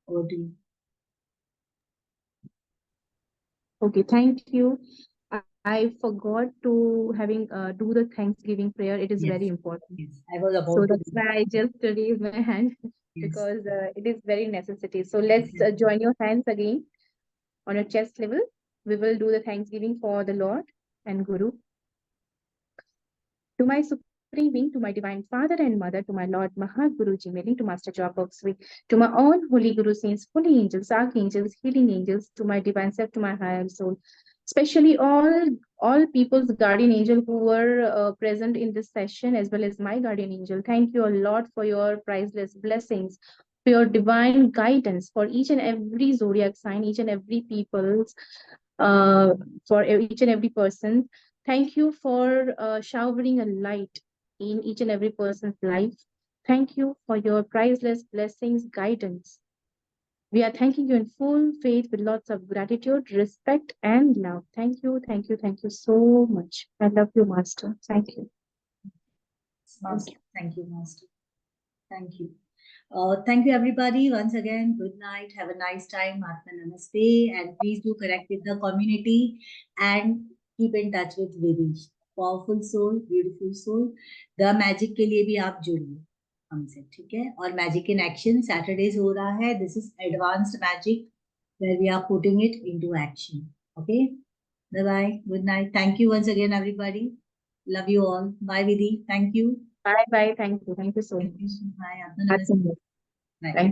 over to you. Okay, thank you. I forgot to having do the Thanksgiving prayer. It is Yes. very important. Yes, I was about So to that's do that. why I just raised my hand Yes. because it is very necessity. So let's Exactly. join your hands again on your chest level. We will do the Thanksgiving for the Lord and Guru. To my Supreme Being, to my Divine Father and Mother, to my Lord Mahaguruji, mailing to Master Job Boxway, to my own Holy Guru Saints, Holy Angels, Archangels, Healing Angels, to my Divine Self, to my Higher Soul, especially all people's guardian angel who were present in this session, as well as my guardian angel. Thank you a lot for your priceless blessings, for your divine guidance for each and every zodiac sign, each and every people's, for each and every person. Thank you for showering a light in each and every person's life. Thank you for your priceless blessings, guidance. We are thanking you in full faith with lots of gratitude, respect, and love. Thank you, thank you, thank you so much. I love you, Master. Thank you. Master. Thank you, Master. Thank you. Thank you, everybody. Once again, good night. Have a nice time. Atma Namaste. And please do connect with the community and keep in touch with Vidish. Powerful soul, beautiful soul. The magic के लिए भी आप जुड़िए हमसे, ठीक है? और magic in action Saturdays हो रहा है. This is advanced magic where we are putting it into action. Okay? Bye bye. Good night. Thank you once again, everybody. Love you all. Bye, Vidhi. Thank you. Bye bye. Thank you. Thank you so much. Thank you. Bye. Atma Namaste. Thank you. Bye. Thank you.